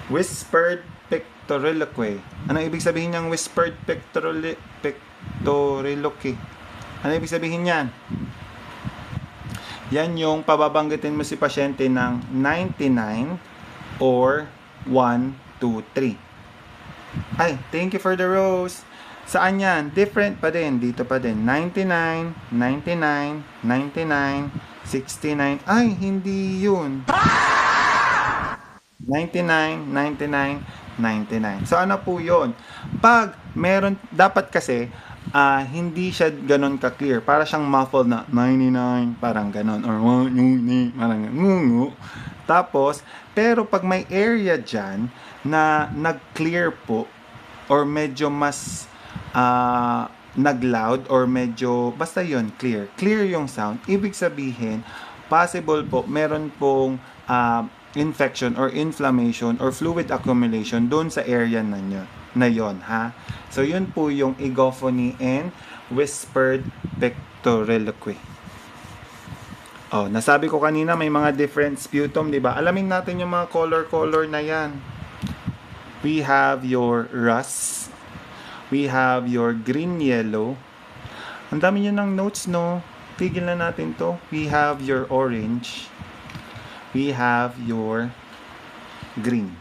Whispered pectoriloquy. Ano ibig sabihin niyang whispered pectoriloquy? Ano ibig sabihin niyan? yan yung pababanggitin mo si pasyente ng 99 or 1, 2, 3. Ay, thank you for the rose. Saan yan? Different pa din. Dito pa din. 99, 99, 99, 69. Ay, hindi yun. 99, 99, 99. So, ano po yun? Pag meron, dapat kasi, hindi siya ganon ka-clear. Para siyang muffled na 99, parang ganon. Or parang ngungu. Tapos, pero pag may area dyan na nag-clear po, or medyo mas nag-loud, or medyo, basta yun, clear yung sound, ibig sabihin, possible po, meron pong infection or inflammation or fluid accumulation doon sa area na yon, ha? So, yun po yung egophony and whispered pectoriloquy. Oh, nasabi ko kanina may mga different sputum, 'di ba? Alamin natin yung mga color na 'yan. We have your rust. We have your green yellow. Ang dami niyo ng notes, no? Tigil na natin 'to. We have your orange. We have your green.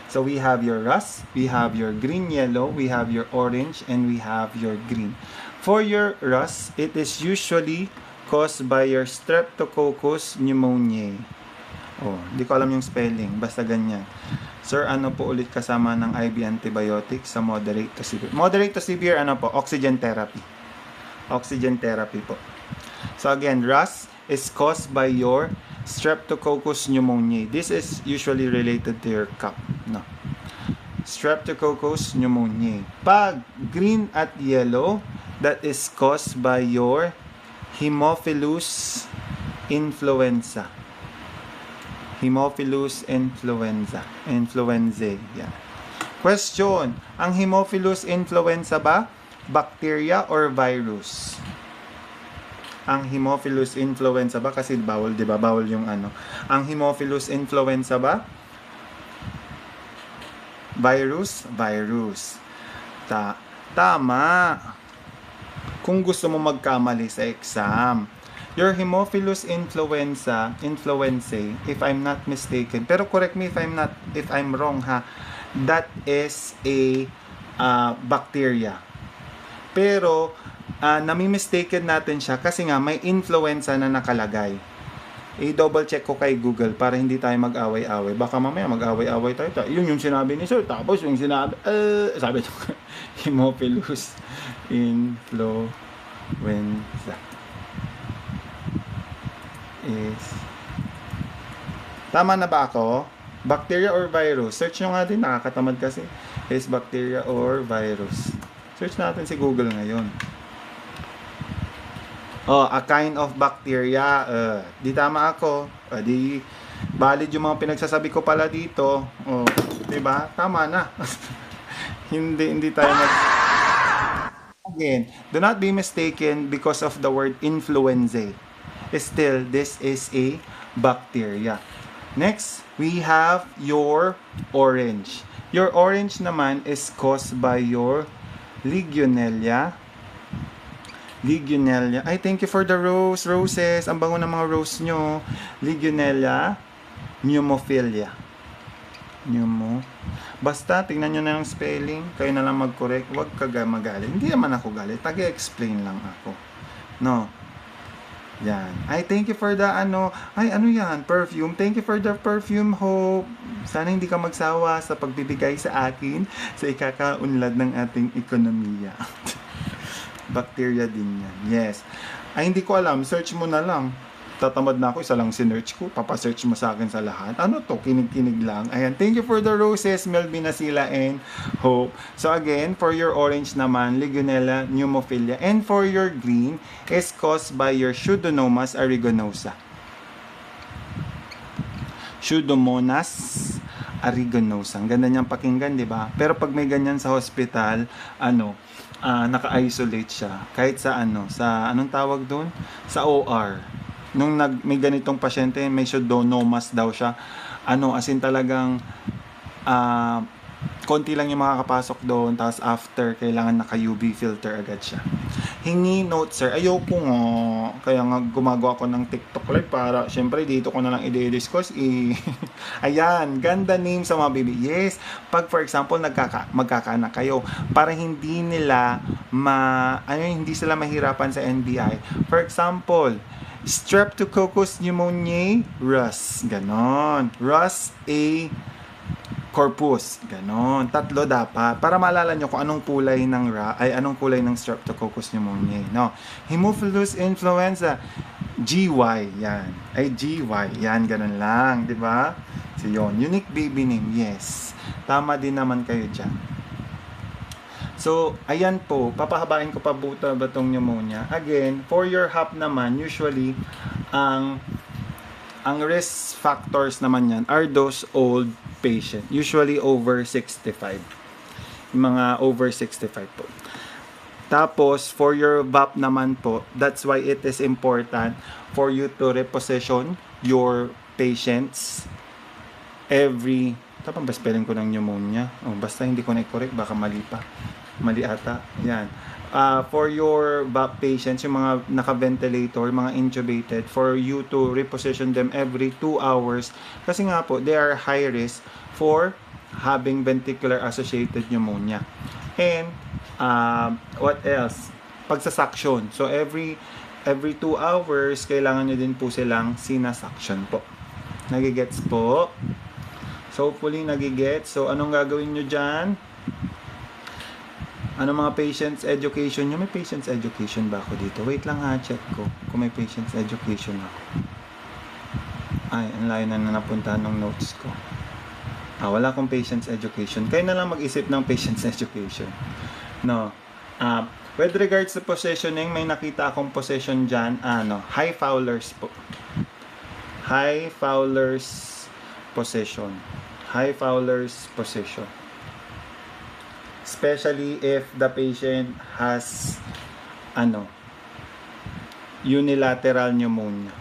So we have your rust, we have your green yellow, we have your orange, and we have your green. For your rust, it is usually caused by your Streptococcus pneumoniae. Oh, hindi ko alam yung spelling, basta ganyan. Sir, ano po ulit kasama ng IV antibiotics sa moderate to severe? Moderate to severe, ano po? Oxygen therapy. Oxygen therapy po. So again, rust is caused by your Streptococcus pneumoniae. This is usually related to your cough. No. Streptococcus pneumoniae. Pag green at yellow, that is caused by your Haemophilus influenza. Haemophilus influenza. Influenzae. Yeah. Question. Ang Haemophilus influenza ba? Bacteria or virus? Ang Haemophilus influenza ba? Kasi bawal, di ba? Bawal yung ano. Ang Haemophilus influenza ba? Virus? Virus. Tama. Kung gusto mo magkamali sa exam. Your Haemophilus influenzae, if I'm not mistaken, pero correct me if I'm wrong, ha, that is a bacteria. Pero nami-mistaken natin siya kasi nga may influenza na nakalagay. I-double check ko kay Google para hindi tayo mag-away-away. Baka mamaya mag-away-away tayo. Yun yung sinabi ni sir. Tapos yung sinabi, sabi ito, Haemophilus influenza is... Tama na ba ako? Bacteria or virus? Search nyo nga din, nakakatamad kasi. Is bacteria or virus? Search natin si Google ngayon. Oh, a kind of bacteria. Di tama ako. Di valid yung mga pinagsasabi ko pala dito. Oh, 'di ba? Tama na. hindi tayo Again, do not be mistaken because of the word influenzae. Still, this is a bacteria. Next, we have your orange. Your orange naman is caused by your Legionella. Ay, thank you for the roses. Ang bango ng mga rose nyo. Legionella pneumophilia. Basta, tingnan nyo na yung spelling. Kayo na lang mag-correct. Huwag ka magalit. Hindi naman ako galit. Tag-explain lang ako. No. Yan. Ay, thank you for the Ay, ano yan? Perfume. Thank you for the perfume, Hope. Sana hindi ka magsawa sa pagbibigay sa akin sa ikakaunlad ng ating ekonomiya. Bacteria din yan. Yes. Ay, hindi ko alam. Search mo na lang. Tatamad na ako. Isa lang sinearch ko. Papasearch mo sa akin sa lahat. Ano to? Kinig-kinig lang. Ayan. Thank you for the roses, Melvin Nasila and Hope. So again, for your orange naman, Legionella pneumophilia. And for your green, is caused by your Pseudomonas aeruginosa. Pseudomonas aeruginosa. Ang ganda niyang pakinggan, di ba? Pero pag may ganyan sa hospital, naka-isolate siya. Kahit sa sa anong tawag doon? Sa OR. Nung may ganitong pasyente, may pseudomonas daw siya. As in talagang konti lang yung makakapasok doon, tapos after, kailangan naka-UV filter agad siya. hingi note sir, ayoko nga. Kaya nga gumagawa ko ng TikTok live para syempre dito ko na lang i-discuss Ayan, ganda name sa mga baby. Yes, pag for example magkakaanak kayo para hindi nila hindi sila mahirapan sa NBI. For example, Streptococcus pneumoniae rus. Ganon. Rus A corpus. Ganon. 3 dapat. Para maalala nyo kung anong kulay ng anong kulay ng Streptococcus pneumoniae. No? Haemophilus influenza. GY. Yan. Ay, GY. Yan, ganun lang. Diba? So, yun. Unique baby name. Yes. Tama din naman kayo dyan. So, ayan po. Papahabain ko pa buta ba itong pneumonia. Again, for your HAP naman, usually, ang risk factors naman yan are those old patient, usually over 65. Mga over 65 po. Tapos, for your VAP naman po, that's why it is important for you to reposition your patients every, tama ba spelling ko ng pneumonia? Oh, basta hindi ko na-correct, baka mali pa. Mali ata. Yan. For your VAP patients, yung mga naka-ventilator, mga intubated, for you to reposition them every 2 hours. Kasi nga po, they are high risk for having ventricular associated pneumonia. And, what else? Pagsasuction. So, every 2 hours, kailangan nyo din po silang sinasuction po. Nagigets po? So, hopefully nagigets. So, anong gagawin nyo dyan? Ano mga patients education nyo? May patients education ba ako dito? Wait lang ha, check ko kung may patients education ako. Ay, ang layo na napuntahan ng notes ko. Wala akong patients education. Kayo na lang mag-isip ng patients education. No. With regards to positioning, may nakita akong position dyan. High Fowler's po. High Fowler's position. High Fowler's position. Especially if the patient has unilateral pneumonia.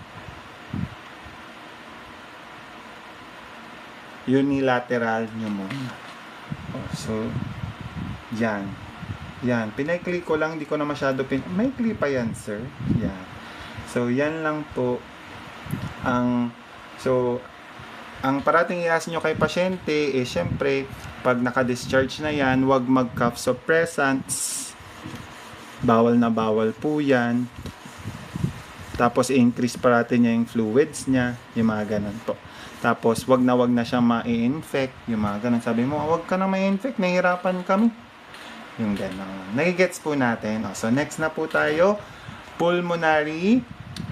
Unilateral pneumonia. So, yan. Yan. Pinay-click ko lang, hindi ko na masyado may click pa yan, sir. Yan. So, yan lang po ang parating i-ask nyo kay pasyente syempre, pag naka-discharge na yan, huwag mag-cough suppressants. Bawal na bawal po yan. Tapos, i-increase parating niya yung fluids niya. Yung mga ganun po. Tapos, wag na siyang ma-infect. Yung mga ganun. Sabi mo, wag ka na ma-infect. Nahihirapan kami. Yung ganun. Nagigets po natin. So, next na po tayo. Pulmonary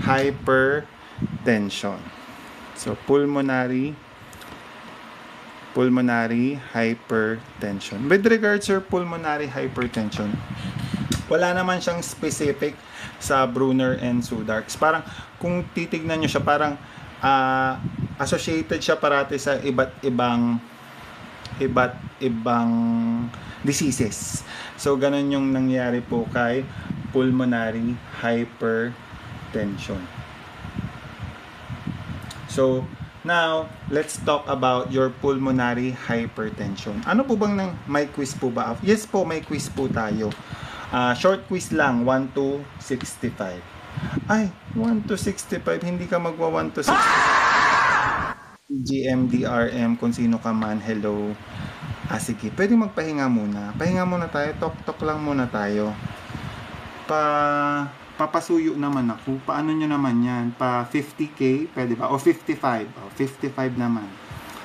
hypertension. So, pulmonary hypertension. With regards to pulmonary hypertension, wala naman siyang specific sa Brunner and Sudarks. Parang, kung titignan nyo siya, parang associated siya parati sa iba't ibang diseases. So, ganun yung nangyari po kay pulmonary hypertension. So, now, let's talk about your pulmonary hypertension. Ano po bang may quiz po ba? Yes po, may quiz po tayo. Short quiz lang, 1 to 65. Ay, 1 to 65, hindi ka magwa 1 to 65. GMDRM, kung sino ka man, hello. Sige, pwede magpahinga muna. Pahinga muna tayo, talk lang muna tayo. Papasuyo naman ako. Paano nyo naman yan? Pa 50k, pwede ba? O 55. O 55 naman.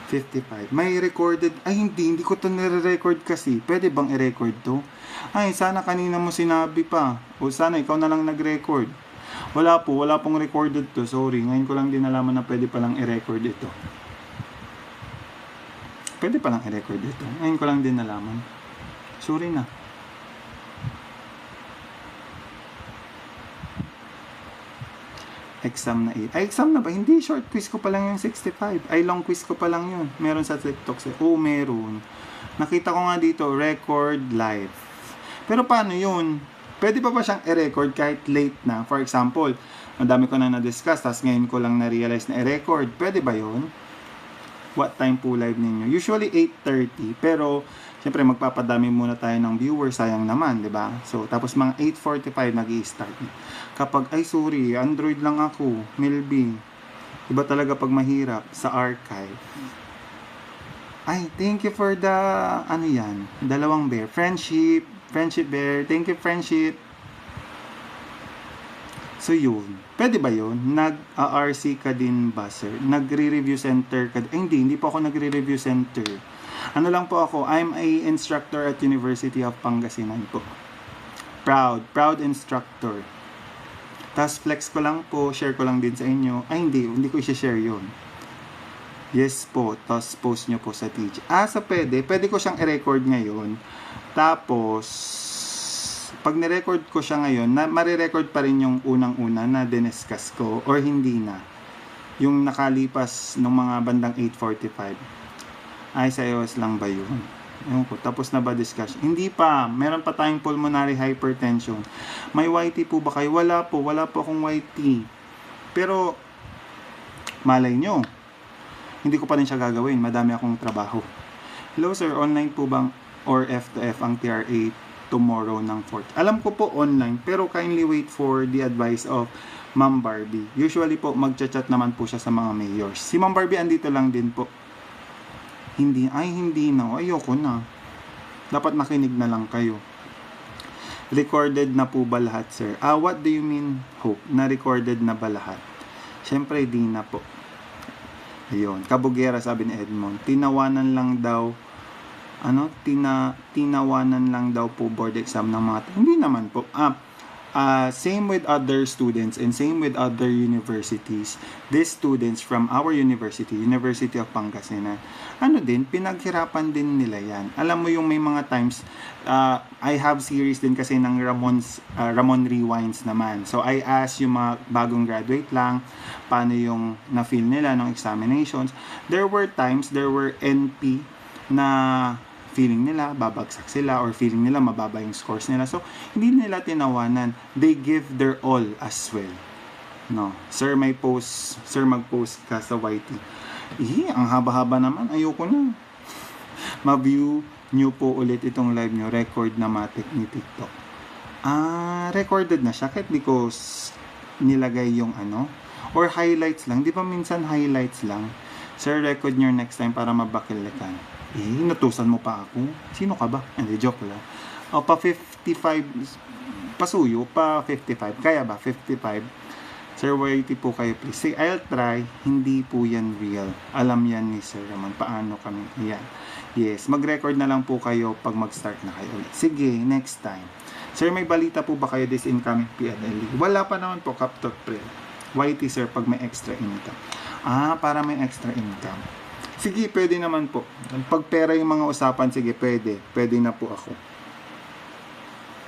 55. May recorded. Ay, hindi ko to nire-record kasi. Pwede bang i-record to? Ay, sana kanina mo sinabi pa. O sana ikaw na lang nag-record. Wala pong recorded to. Sorry, ngayon ko lang din nalaman na pwede palang i-record ito. Pwede palang i-record ito. Ngayon ko lang din nalaman. Sorry na. Exam na 8. Ay, exam na ba? Hindi, short quiz ko pa lang yung 65. Ay, long quiz ko pa lang yun. Meron sa TikTok. Meron. Nakita ko nga dito, record live. Pero paano yun? Pwede pa ba siyang i-record kahit late na? For example, madami ko na na-discuss, tapos ngayon ko lang na-realize na i-record. Pwede ba yun? What time po live ninyo? Usually 8:30. Pero Siyempre, magpapadami muna tayo ng viewers, sayang naman, di ba? So, tapos mga 8:45 nag-i-start. Kapag, ay sorry, Android lang ako, Melby. Iba talaga pag mahirap sa archive. Ay, thank you for the, ano yan, dalawang bear. Friendship bear. Thank you, friendship. So, yun. Pwede ba yun? Nag-RC ka din ba, sir? Nagre-review center ka? Ay, hindi po ako nagre-review center. Ano lang po ako, I'm a instructor at University of Pangasinan po. Proud instructor. Tapos flex ko lang po, share ko lang din sa inyo. Ay, hindi ko i-share yun. Yes po, tapos post nyo po sa TG. So pwede ko siyang i-record ngayon. Tapos, pag ni-record ko siya ngayon, marirecord pa rin yung unang-una na diniscuss ko or hindi na. Yung nakalipas ng mga bandang 8:45. Ay, sa iOS lang ba yun? Ewan ko, tapos na ba discussion? Hindi pa, meron pa tayong pulmonary hypertension. May YT po ba kayo? Wala po akong YT. Pero, malay nyo, hindi ko pa rin siya gagawin. Madami akong trabaho. Hello sir, online po bang or F2F ang TRA tomorrow ng 4th? Alam ko po online, pero kindly wait for the advice of Ma'am Barbie. Usually po, magchat-chat naman po siya sa mga mayors. Si Ma'am Barbie andito lang din po. Hindi na. Ayoko na. Dapat nakinig na lang kayo. Recorded na po ba lahat, sir? What do you mean, Hope? Na-recorded na ba lahat? Siyempre, di na po. Ayun. Kabugera, sabi ni Edmond. Tinawanan lang daw po board exam ng mga... Hindi naman po. Same with other students and same with other universities. These students from our university, University of Pangasinan, pinaghirapan din nila yan. Alam mo yung may mga times, I have series din kasi ng Ramon Rewinds naman. So I ask yung mga bagong graduate lang, paano yung na-feel nila ng examinations. There were NP na feeling nila babagsak sila or feeling nila mababa yung scores nila. So, hindi nila tinawanan. They give their all as well. No. Sir, mag-post ka sa YT. Ang haba-haba naman. Ayoko na. Ma-view nyo po ulit itong live nyo. Record na matik ni TikTok. Recorded na siya. Kahit di ko nilagay yung or highlights lang. Di ba minsan highlights lang? Sir, record nyo next time para mabakilikan. Inutusan mo pa ako. Sino ka ba? Hindi, joke lang. Pa 55, pasuyo, pa 55. Kaya ba? 55. Sir, YT po kayo please. Say, I'll try. Hindi po yan real. Alam yan ni Sir Ramon. Paano kami? Ayan. Yes, mag-record na lang po kayo pag mag-start na kayo. Sige, next time. Sir, may balita po ba kayo this incoming PNL? Wala pa naman po, Captor Pre. YT, sir, pag may extra income. Para may extra income. Sige, pwede naman po. Pag pera yung mga usapan, sige, pwede. Pwede na po ako.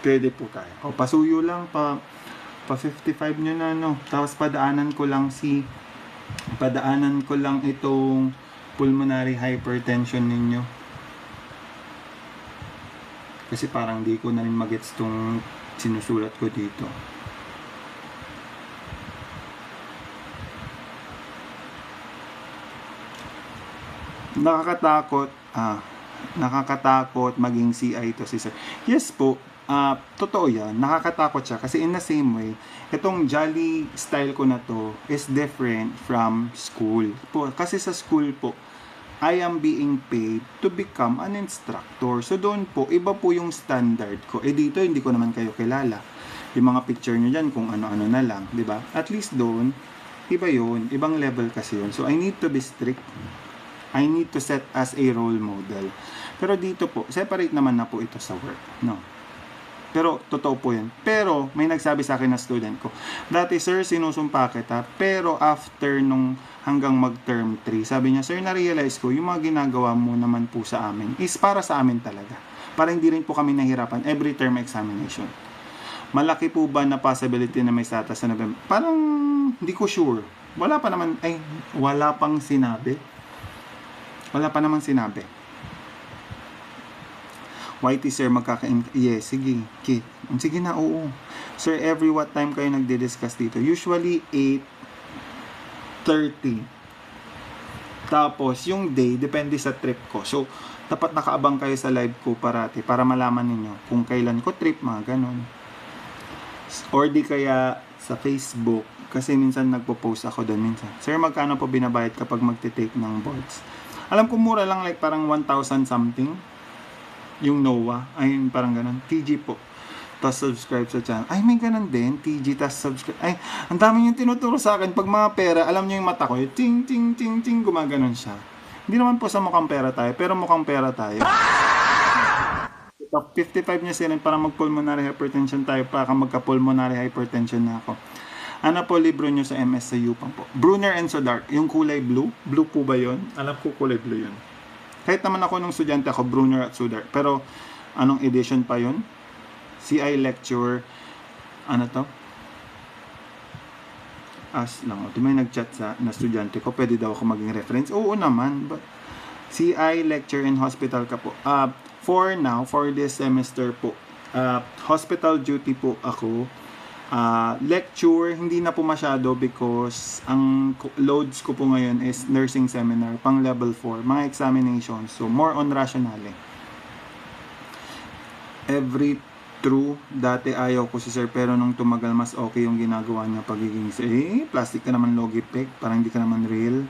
Pwede po tayo. Pasuyo lang, pa 55 nyo na, Tapos padaanan ko lang itong pulmonary hypertension ninyo. Kasi parang di ko na rin magets itong sinusulat ko dito. Nakakatakot maging CI to si sir. Yes po, totoo yan. Nakakatakot siya kasi in the same way, itong jolly style ko na to is different from school. Kasi sa school po, I am being paid to become an instructor. So doon po, iba po yung standard ko. Dito, hindi ko naman kayo kilala. Yung mga picture nyo dyan, kung ano-ano na lang. Diba? At least doon, iba yun. Ibang level kasi yun. So I need to be strict. I need to set as a role model. Pero dito po, separate naman na po ito sa work. No. Pero, totoo po yan. Pero, may nagsabi sa akin na student ko, dati, sir, sinusumpa kita, pero after nung hanggang mag-term 3, sabi niya, sir, na-realize ko, yung mga ginagawa mo naman po sa amin is para sa amin talaga. Para hindi rin po kami nahirapan every term examination. Malaki po ba na possibility na may status sa November? Parang, hindi ko sure. Wala pa naman sinabi. YT, sir, yes, sige. Okay. Sige na, oo. Sir, every what time kayo nagdi-discuss dito? Usually, 8:30. Tapos, yung day, depende sa trip ko. So, dapat nakaabang kayo sa live ko parati para malaman ninyo kung kailan ko trip, mga ganon. Or di kaya sa Facebook, kasi minsan nagpo-post ako doon minsan. Sir, magkano po binabayad kapag magte-take ng boards? Alam ko mura lang, like parang 1,000 something. Yung NOAA, ay parang ganon. TG po. Tapos subscribe sa channel. Ay, may ganun din. TG, tapos subscribe. Ay, ang dami yung tinuturo sa akin. Pag mga pera, alam nyo yung mata ko, yung ting, ting, ting, ting, gumaganon siya. Hindi naman po sa mukhang pera tayo, pero mukhang pera tayo. 55 niya sila para mag-pulmonary hypertension tayo, para magka-pulmonary hypertension na ako. Ano po libro nyo sa MS sa Upang po? Brunner and Sodark. Yung kulay blue? Blue po ba yun? Alam ko kulay blue yun. Kahit naman ako nung estudyante ako, Brunner at Sodark. Pero, anong edition pa yun? CI lecture, ano to? As lang, di may nag-chat sa na estudyante ko, pwede daw ako maging reference. Oo naman, but CI lecture in hospital ka po. For now, for this semester po, hospital duty po ako. Lecture, hindi na po masyado because ang loads ko po ngayon is nursing seminar, pang level 4, mga examinations. So, more on rationale. Every true, dati ayaw ko si sir pero nung tumagal mas okay yung ginagawa niya pagiging plastic ka naman Logitech, parang hindi ka naman real.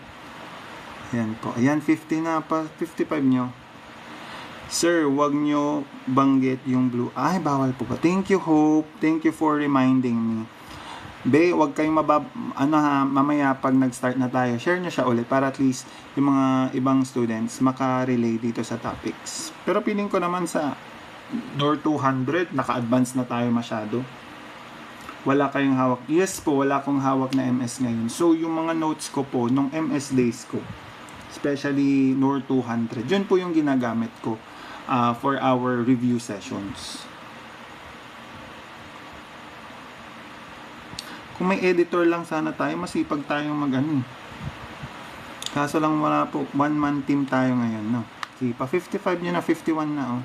Ayan po, ayan 50 na pa, 55 nyo. Sir, wag nyo banggit yung blue. Ay, bawal po ba? Thank you, Hope. Thank you for reminding me. Be, wag kayong mamaya pag nag-start na tayo, share nyo siya ulit para at least yung mga ibang students maka-relate dito sa topics. Pero feeling ko naman sa Door 200, naka-advance na tayo masyado. Wala kayong hawak. Yes po, wala akong hawak na MS ngayon. So, yung mga notes ko po, nung MS days ko, especially Door 200, yun po yung ginagamit ko for our review sessions. Kung may editor lang sana tayo, masipag tayong mag-ano. Kaso lang wala po, one-man team tayo ngayon, no? Okay, pa 55 nyo na, 51 na, oh.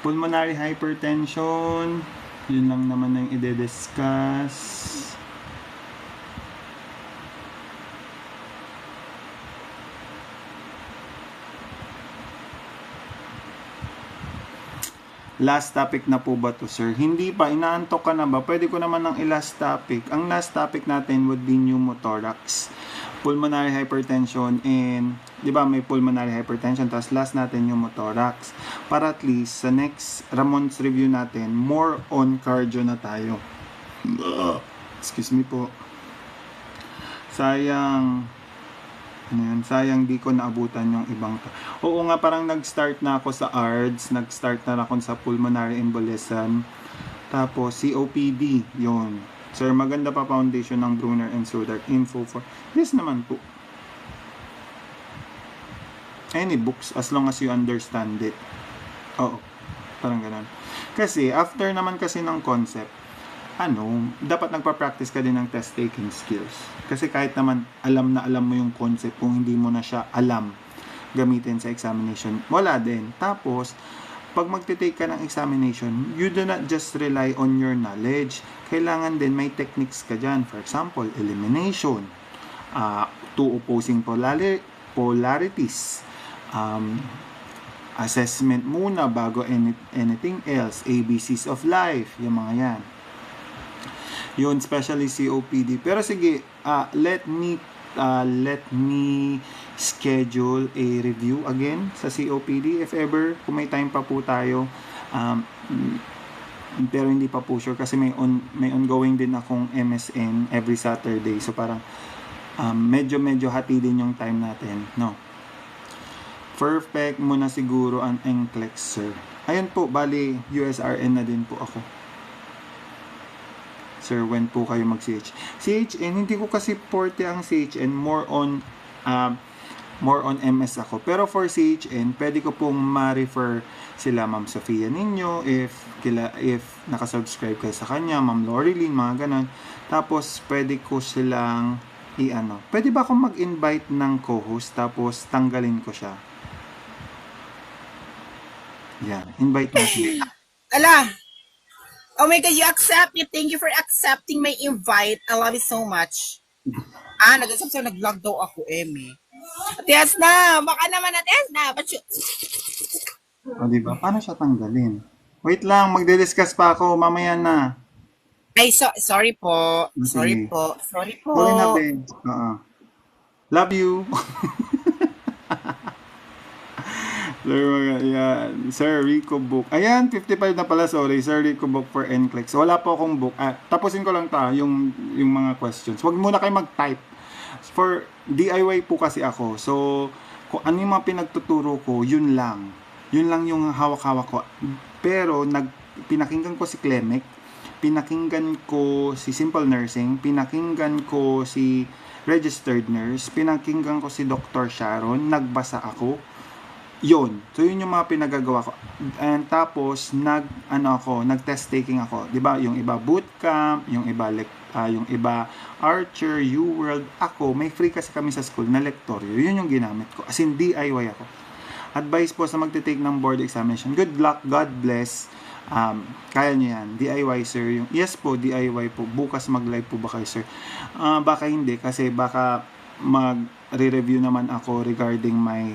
Pulmonary hypertension, yun lang naman na yung i-discuss. Last topic na po ba to, sir? Hindi pa, inaantok ka na ba? Pwede ko naman ng last topic. Ang last topic natin would be pneumothorax, pulmonary hypertension, and di ba may pulmonary hypertension, tapos last natin pneumothorax, para at least sa next Ramon's review natin more on cardio na tayo. Excuse me po, sayang sayang di ko naabutan yung ibang oo nga, parang nag-start na ako sa ARDS, nag-start na ako sa pulmonary embolism, tapos COPD, yun. Sir, maganda pa foundation ng Brunner and Sodark info for this naman po. Any books as long as you understand it. Oo, parang ganun. Kasi after naman kasi ng concept, dapat nagpa-practice ka din ng test taking skills. Kasi kahit naman alam na alam mo yung concept, kung hindi mo na siya alam gamitin sa examination, wala din. Tapos pag magte-take ka ng examination, you do not just rely on your knowledge. Kailangan din may techniques ka dyan. For example, elimination, two opposing polarities, assessment muna bago anything else, ABCs of life, yung mga yan. Yun, especially COPD. Pero sige, let me schedule a review again sa COPD if ever, kung may time pa po tayo. Pero hindi pa po sure kasi may ongoing din akong MSN every Saturday. So parang medyo hati din yung time natin, no? Perfect mo na siguro ang NCLEX, sir. Ayun po, bali USRN na din po ako. Sir, when po kayo mag-CH? CHN, hindi ko kasi forte ang CHN, more on MS ako. Pero for CHN, pwede ko pong ma-refer sila Ma'am Sofia Ninyo if nakasubscribe kayo sa kanya, Ma'am Lorilyn, mga ganon. Tapos pwede ko silang pwede ba akong mag-invite ng co-host tapos tanggalin ko siya? Yeah, invite mo siya. Ala! Oh my God, you accept it. Thank you for accepting my invite. I love it so much. Nag-vlog daw ako, Emmy. Atias na. Baka naman atias na. O, diba? Paano siya tanggalin? Wait lang, magdi-discuss pa ako. Mamaya na. Ay, sorry po. Sorry Sige. po. Sorry po. Sorry na, babe. Oo. Love you. Sir Rico book. Ayan, 55 na pala, sorry. Sir Rico book for NCLEX. Wala po akong book. Tapusin ko lang yung mga questions. Huwag muna kayo mag-type. For DIY po kasi ako. So, kung ano yung mga pinagtuturo ko, yun lang. Yun lang yung hawak-hawak ko. Pero, pinakinggan ko si Clemic, pinakinggan ko si Simple Nursing, pinakinggan ko si Registered Nurse, pinakinggan ko si Dr. Sharon, nagbasa ako. Yun. So, yun yung mga pinagagawa ko. And tapos, nag-test taking ako. 'Di ba? Yung iba bootcamp, yung iba Archer, U-World. Ako, may free kasi kami sa school na lektoryo. Yun yung ginamit ko. As in, DIY ako. Advice po sa magte-take ng board examination. Good luck. God bless. Kaya nyo yan. DIY, sir. Yes po, DIY po. Bukas mag-live po ba kayo, sir? Baka hindi. Kasi baka mag-re-review naman ako regarding my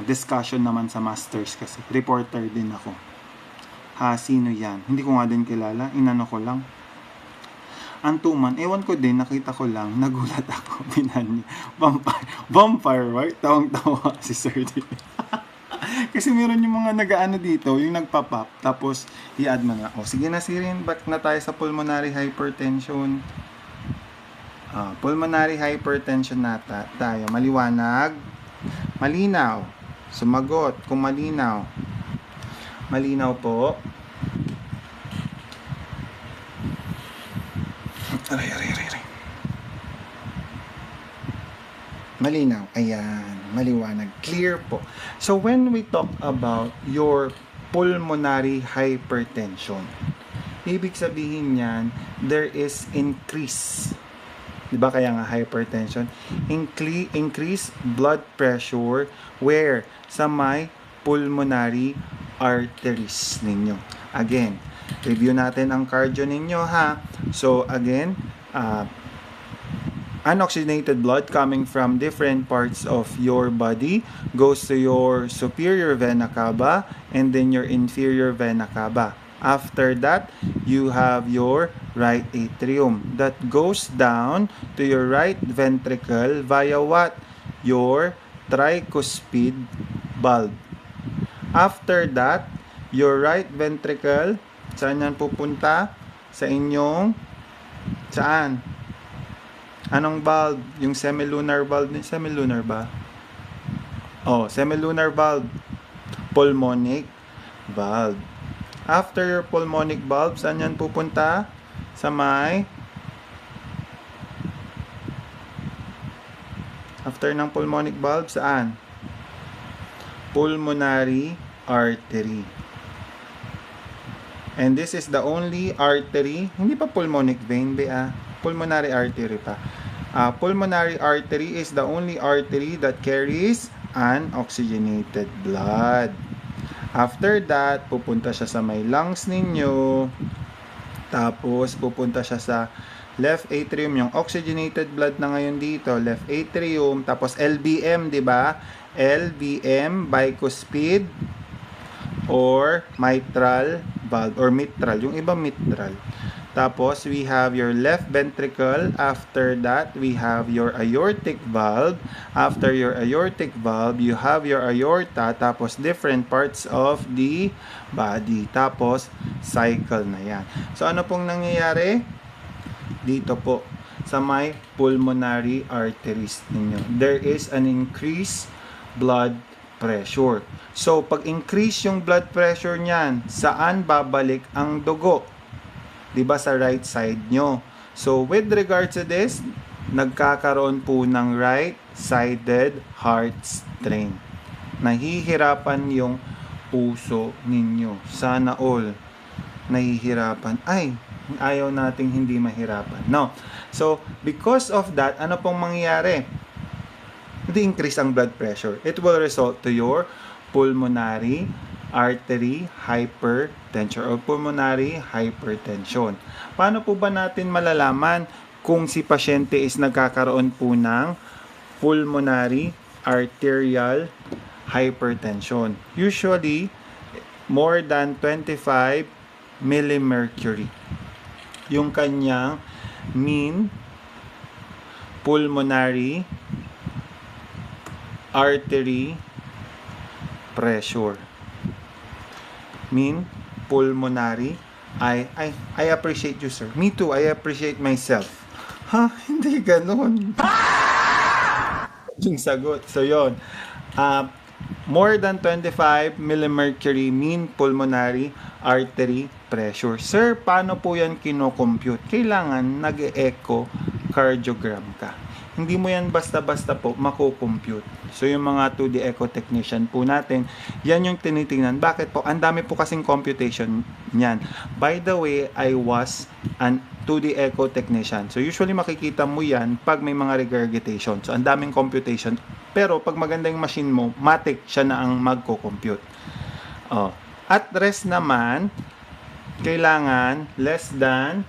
discussion naman sa masters kasi reporter din ako. Sino yan? Hindi ko nga din kilala, inano ko lang. Antuman, ewan ko din, nakita ko lang, nagulat ako, binan niya. Vampire, right? Tawang-tawa si Sir D. Kasi meron yung mga nag-aano dito, yung nagpa-pop, tapos i-add mo na. Sige na Sirin, back na tayo sa pulmonary hypertension. Pulmonary hypertension tayo. Maliwanag. Malinaw. Sumagot kung malinaw. Malinaw po. Aray. Malinaw. Ayan. Maliwanag. Clear po. So, when we talk about your pulmonary hypertension, ibig sabihin niyan, there is increase. Diba kaya nga hypertension? Increase blood pressure where? Sa may pulmonary arteries ninyo. Again, review natin ang cardio ninyo ha. So again, unoxygenated blood coming from different parts of your body goes to your superior vena cava and then your inferior vena cava. After that, you have your right atrium that goes down to your right ventricle via what? Your tricuspid valve. After that, your right ventricle, saan yan pupunta? Sa inyong, saan? Anong valve? Yung semilunar valve. Semilunar ba? Semilunar valve. Pulmonic valve. After your pulmonic valve, saan yan pupunta? Sa may after ng pulmonic valve, saan? Pulmonary artery. And this is the only artery, hindi pa pulmonic vein, pulmonary artery pa. Pulmonary artery is the only artery that carries unoxygenated blood. After that, pupunta siya sa may lungs ninyo. Tapos, pupunta siya sa left atrium. Yung oxygenated blood na ngayon dito, left atrium. Tapos, LVM, di ba? LVM, bicuspid, or mitral valve, or mitral. Yung iba mitral. Tapos, we have your left ventricle. After that, we have your aortic valve. After your aortic valve, you have your aorta. Tapos, different parts of the body. Tapos, cycle na yan. So, ano pong nangyayari? Dito po, sa may pulmonary arteries ninyo. There is an increased blood pressure. So, pag increase yung blood pressure niyan, saan babalik ang dugo? Diba sa right side nyo. So, with regard to this, nagkakaroon po ng right-sided heart strain. Nahihirapan yung puso ninyo. Sana all nahihirapan. Ay, ayaw nating hindi mahirapan. No. So, because of that, ano pong mangyayari? Hindi increase ang blood pressure. It will result to your pulmonary artery hypertension or pulmonary hypertension. Paano po ba natin malalaman kung si pasyente is nagkakaroon po ng pulmonary arterial hypertension. Usually, more than 25 millimercury. Yung kanyang mean pulmonary artery pressure. Mean pulmonary. I appreciate you, sir. Me too, I appreciate myself. Ha? Hindi ganun. Yung sagot. So, yon. More than 25 millimercury mean pulmonary artery pressure. Sir, paano po yan kinocompute? Kailangan nag-echocardiogram ka. Hindi mo yan basta-basta po mako-compute. So, yung mga 2D echo technician po natin, yan yung tinitingnan. Bakit po? Ang dami po kasing computation niyan. By the way, I was an 2D echo technician. So, usually makikita mo yan pag may mga regurgitation. So, ang daming computation. Pero, pag maganda yung machine mo, matic siya na ang magko-compute. Oh. At rest naman, kailangan less than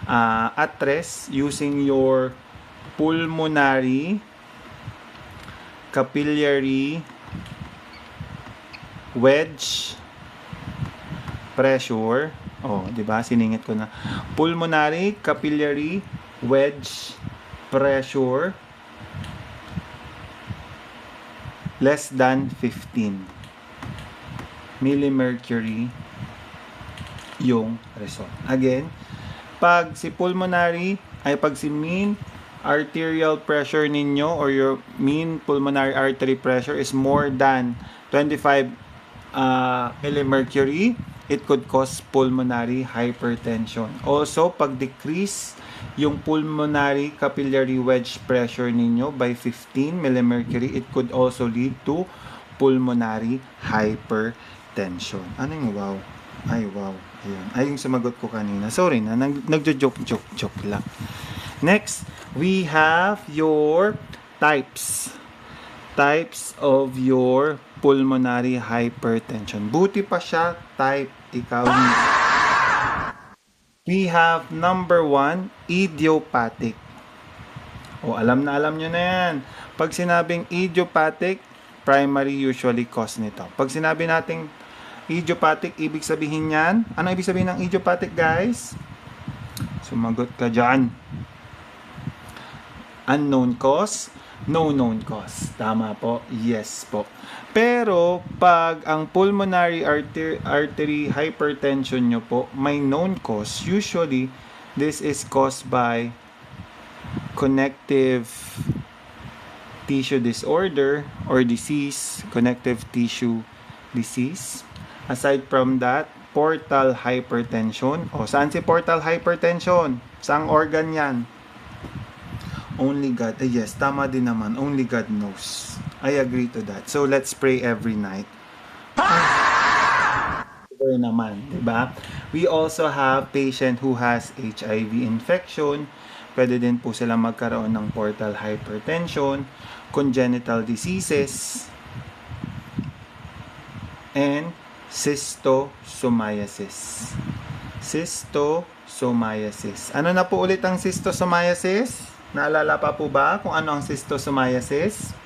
at rest using your pulmonary capillary wedge pressure. Oh, 'di ba? Siningit ko na. Pulmonary capillary wedge pressure less than 15 millimercury yung result. Again, pag si pulmonary ay pag si mean arterial pressure ninyo or your mean pulmonary artery pressure is more than 25 millimercury, it could cause pulmonary hypertension. Also, pag decrease yung pulmonary capillary wedge pressure ninyo by 15 millimercury, it could also lead to pulmonary hypertension. Ano yung wow? Ay, wow. Ayun. Ay, yung sumagot ko kanina. Sorry na, nagjo-joke lang. Next, we have your types. Types of your pulmonary hypertension. Buti pa siya, type. Ikaw. We have number 1, idiopathic. O, alam nyo na yan. Pag sinabing idiopathic, primary usually cause nito. Pag sinabi nating idiopathic, ibig sabihin yan. Ano ibig sabihin ng idiopathic, guys? Sumagot ka dyan. Unknown cause, no known cause. Tama po? Yes po. Pero, pag ang pulmonary artery hypertension nyo po, may known cause, usually, this is caused by connective tissue disorder or disease, connective tissue disease. Aside from that, portal hypertension. O, saan si portal hypertension? Saang organ yan? Only God. Yes, tama din naman. Only God knows. I agree to that. So, let's pray every night. Naman, diba? We also have patient who has HIV infection. Pwede din po sila magkaroon ng portal hypertension, congenital diseases, and schistosomiasis. Schistosomiasis. Ano na po ulit ang schistosomiasis? Naalala pa po ba kung ano ang schistosomiasis?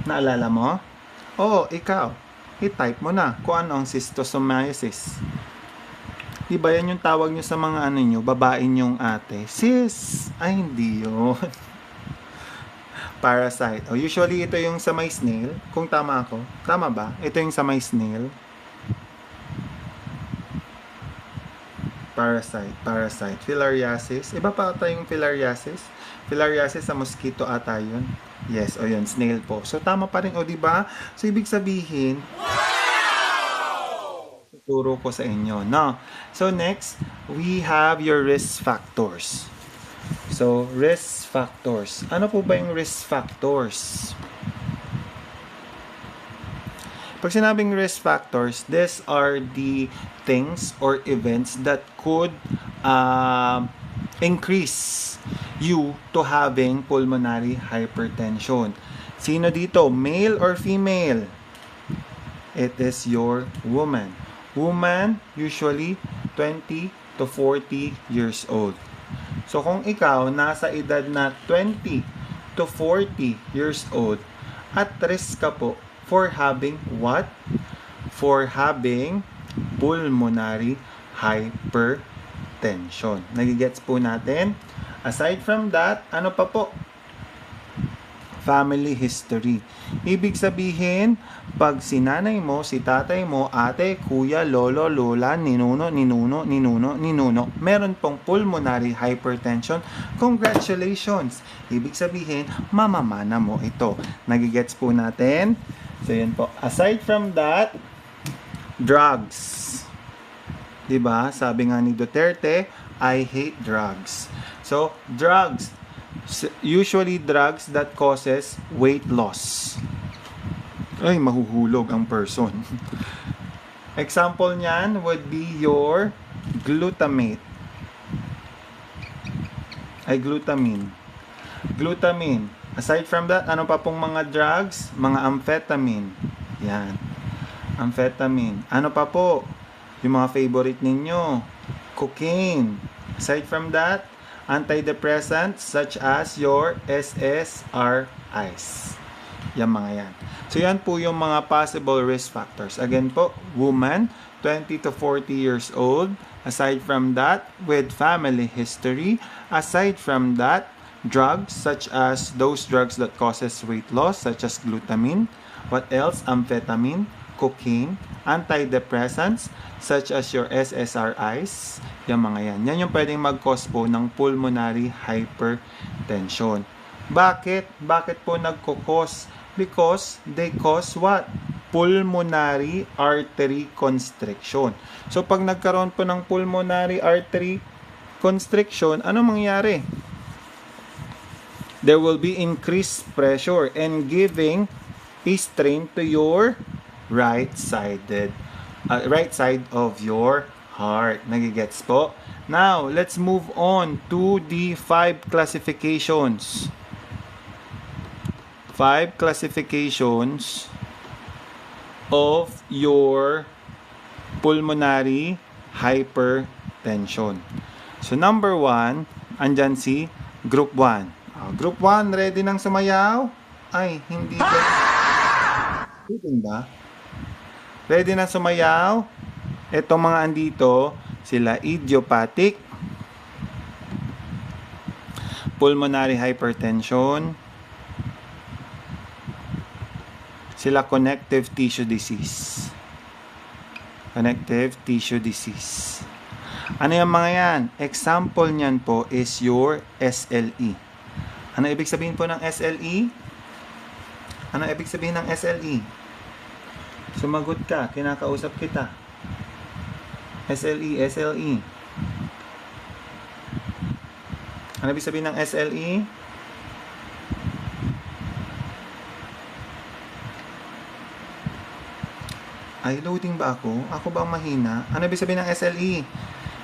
Naalala mo? Oo, ikaw. I-type mo na kung ano ang schistosomiasis. Diba yan yung tawag nyo sa mga ano nyo, babae nyong ate? Sis! Ay, hindi yun. Parasite. O, usually ito yung sa may snail. Kung tama ako. Tama ba? Ito yung sa may snail. Parasite. Filariasis. Iba pa ata yung filariasis. Filariasis sa mosquito ata yun. Yes, o yun, snail po. So, tama pa rin, o diba? So, ibig sabihin, turo ko sa inyo, no? So, next, we have your risk factors. So, risk factors. Ano po ba yung risk factors? Pag sinabing risk factors, these are the things or events that could increase you to having pulmonary hypertension. Sino dito? Male or female? It is your woman. Woman, usually 20 to 40 years old. So, kung ikaw nasa edad na 20 to 40 years old, at risk ka po for having what? For having pulmonary hypertension. Nagigets po natin? Aside from that, ano pa po? Family history. Ibig sabihin, pag si nanay mo, si tatay mo, ate, kuya, lolo, lola, ninuno, meron pong pulmonary hypertension, congratulations! Ibig sabihin, mamamana mo ito. Nagigets po natin? So, yun po. Aside from that, drugs. Diba? Sabi nga ni Duterte, I hate drugs. So, drugs. Usually drugs that causes weight loss. Ay, mahuhulog ang person. Example niyan would be your glutamate. Glutamine. Glutamine. Aside from that, ano pa pong mga drugs? Mga amphetamine. Yan. Amphetamine. Ano pa po? Yung mga favorite ninyo. Cocaine. Aside from that, antidepressants such as your SSRIs. Yan mga yan. So yan po yung mga possible risk factors. Again po, woman, 20 to 40 years old. Aside from that, with family history. Aside from that, drugs such as those drugs that causes weight loss such as glutamine. What else? Amphetamine, cocaine, antidepressants such as your SSRIs. Yan mga yan. Yan yung pwedeng mag-cause po ng pulmonary hypertension. Bakit? Bakit po nagko-cause? Because they cause what? Pulmonary artery constriction. So pag nagkaroon po ng pulmonary artery constriction, ano mangyayari? There will be increased pressure and giving a strain to your right side of your heart. Nagigets po? Now, let's move on to the 5 classifications. 5 classifications of your pulmonary hypertension. So, number 1, andyan si Group 1. Group 1, ready nang sumayaw? Ay, hindi ba? Ready ba? Ready na sumayaw? Etong mga andito, sila idiopathic, pulmonary hypertension, sila connective tissue disease. Connective tissue disease. Ano yung mga yan? Example niyan po is your SLE. Ano ibig sabihin po ng SLE? Ano ibig sabihin ng SLE? Sumagot ka, kinakausap kita. SLE, SLE. Ano ibig sabihin ng SLE? Ay, loading ba ako? Ako ba ang mahina? Ano ibig sabihin ng SLE?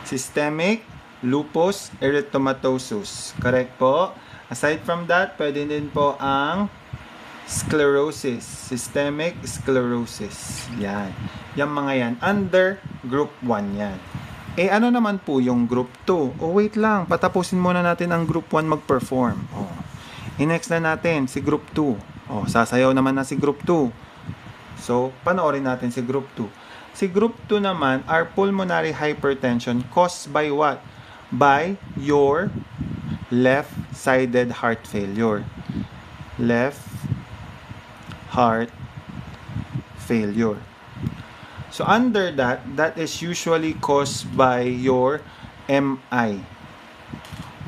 Systemic lupus erythematosus. Correct po? Aside from that, pwede din po ang sclerosis. Systemic sclerosis. Yan. Yan mga yan. Under group 1 yan. Ano naman po yung group 2? Wait lang. Patapusin muna natin ang group 1 mag-perform. I-next na natin si group 2. Sasayaw naman na si group 2. So, panoorin natin si group 2. Si group 2 naman are pulmonary hypertension caused by what? By your left-sided heart failure. Left heart failure. So, under that is usually caused by your MI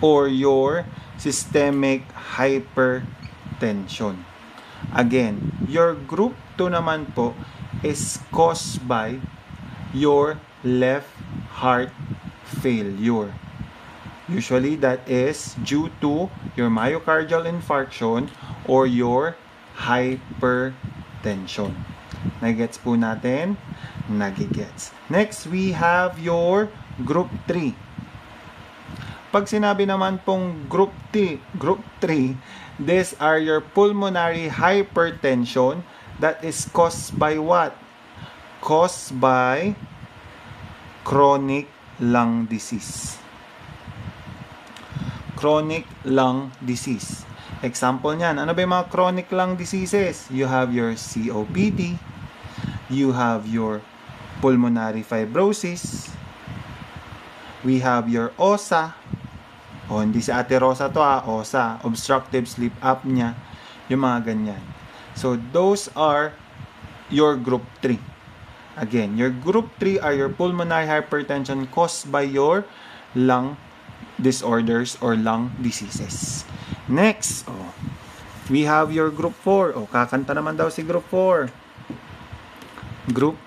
or your systemic hypertension. Again, your group 2 naman po is caused by your left heart failure. Usually, that is due to your myocardial infarction or your hypertension. Nagigets po natin? Nagigets. Next, we have your group 3. Pag sinabi naman pong group 3, these are your pulmonary hypertension that is caused by what? Caused by chronic lung disease. Chronic lung disease. Example niyan, ano ba yung mga chronic lung diseases? You have your COPD, you have your pulmonary fibrosis, we have your OSA, hindi si Ate Rosa to OSA, obstructive sleep apnea, yung mga ganyan. So, those are your group 3. Again, your group 3 are your pulmonary hypertension caused by your lung disorders or lung diseases. Next, we have your group 4. Kakanta naman daw si group 4. Group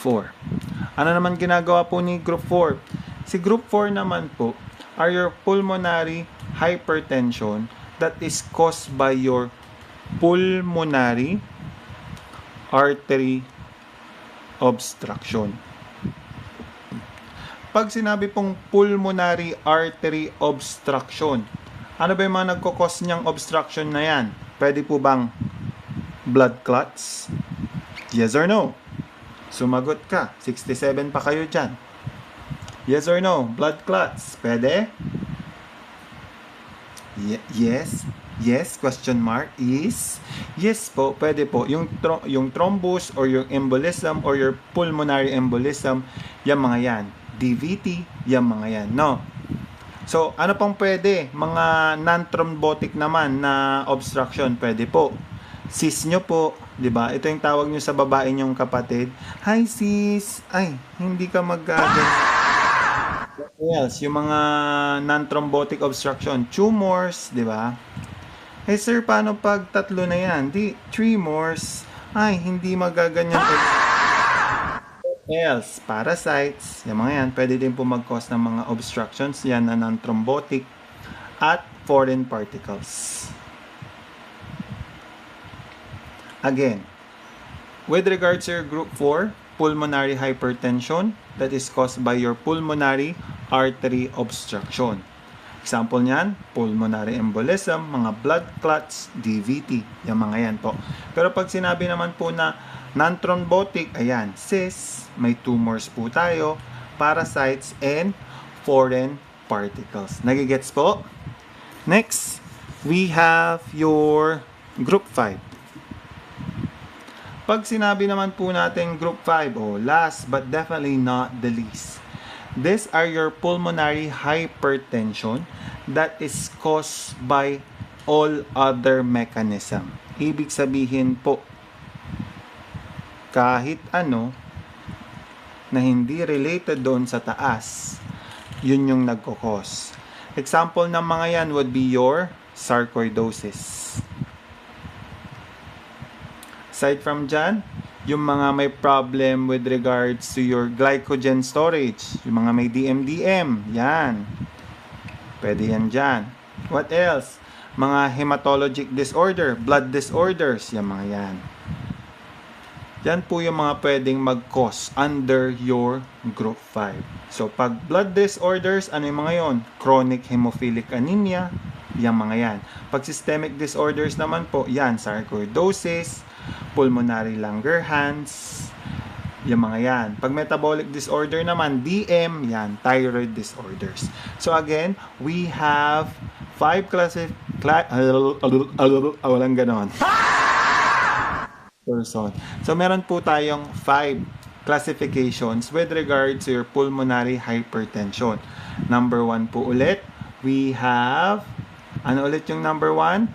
4. Ano naman ginagawa po ni group 4? Si group 4 naman po are your pulmonary hypertension that is caused by your pulmonary artery obstruction. Pag sinabi pong pulmonary artery obstruction, ano ba yung mga nagkukos niyang obstruction na yan? Pwede po bang blood clots? Yes or no? Sumagot ka. 67 pa kayo dyan. Yes or no? Blood clots. Pwede? Yes? Yes? Question mark is? Yes po, pwede po. Yung thrombus or yung embolism or your pulmonary embolism, yung mga yan. DVT, yung mga yan. No? So, ano pang pwede? Mga non-thrombotic naman na obstruction, pwede po. Sis nyo po, di ba? Ito yung tawag nyo sa babae nyong kapatid. Hi sis! Ay, hindi ka mag-gagan. What else? Yung mga non-thrombotic obstruction, tumors, di ba? Hey sir, paano pag 3 na yan? Tremors. Ay, hindi magaganyan. Else, parasites, yung mga yan, pwede din po mag-cause ng mga obstructions, yan na non-thrombotic, at foreign particles. Again, with regards to your group 4, pulmonary hypertension, that is caused by your pulmonary artery obstruction. Example niyan, pulmonary embolism, mga blood clots, DVT, yung mga yan po. Pero pag sinabi naman po na non-thrombotic, ayan, cysts, may tumors po tayo, parasites, and foreign particles. Nagigets po? Next, we have your group 5. Pag sinabi naman po natin group 5, last but definitely not the least, these are your pulmonary hypertension that is caused by all other mechanism. Ibig sabihin po, kahit ano na hindi related doon sa taas, yun yung nagkukos. Example ng mga yan would be your sarcoidosis. Aside from dyan, yung mga may problem with regards to your glycogen storage, yung mga may DMDM, yan. Pwede yan dyan. What else? Mga hematologic disorder, blood disorders, yung mga yan. Yan po yung mga pwedeng mag-cause under your group 5. So, pag blood disorders, ano yung mga yon? Chronic hemophilic anemia, yung mga yan. Pag systemic disorders naman po, yan, sarcoidosis, pulmonary Langerhans, yung mga yan. Pag metabolic disorder naman, DM, yan, thyroid disorders. So again, we have 5 walang ganon. Person. So meron po tayong 5 classifications with regard to your pulmonary hypertension. Number 1 po ulit, we have, ano ulit yung number 1?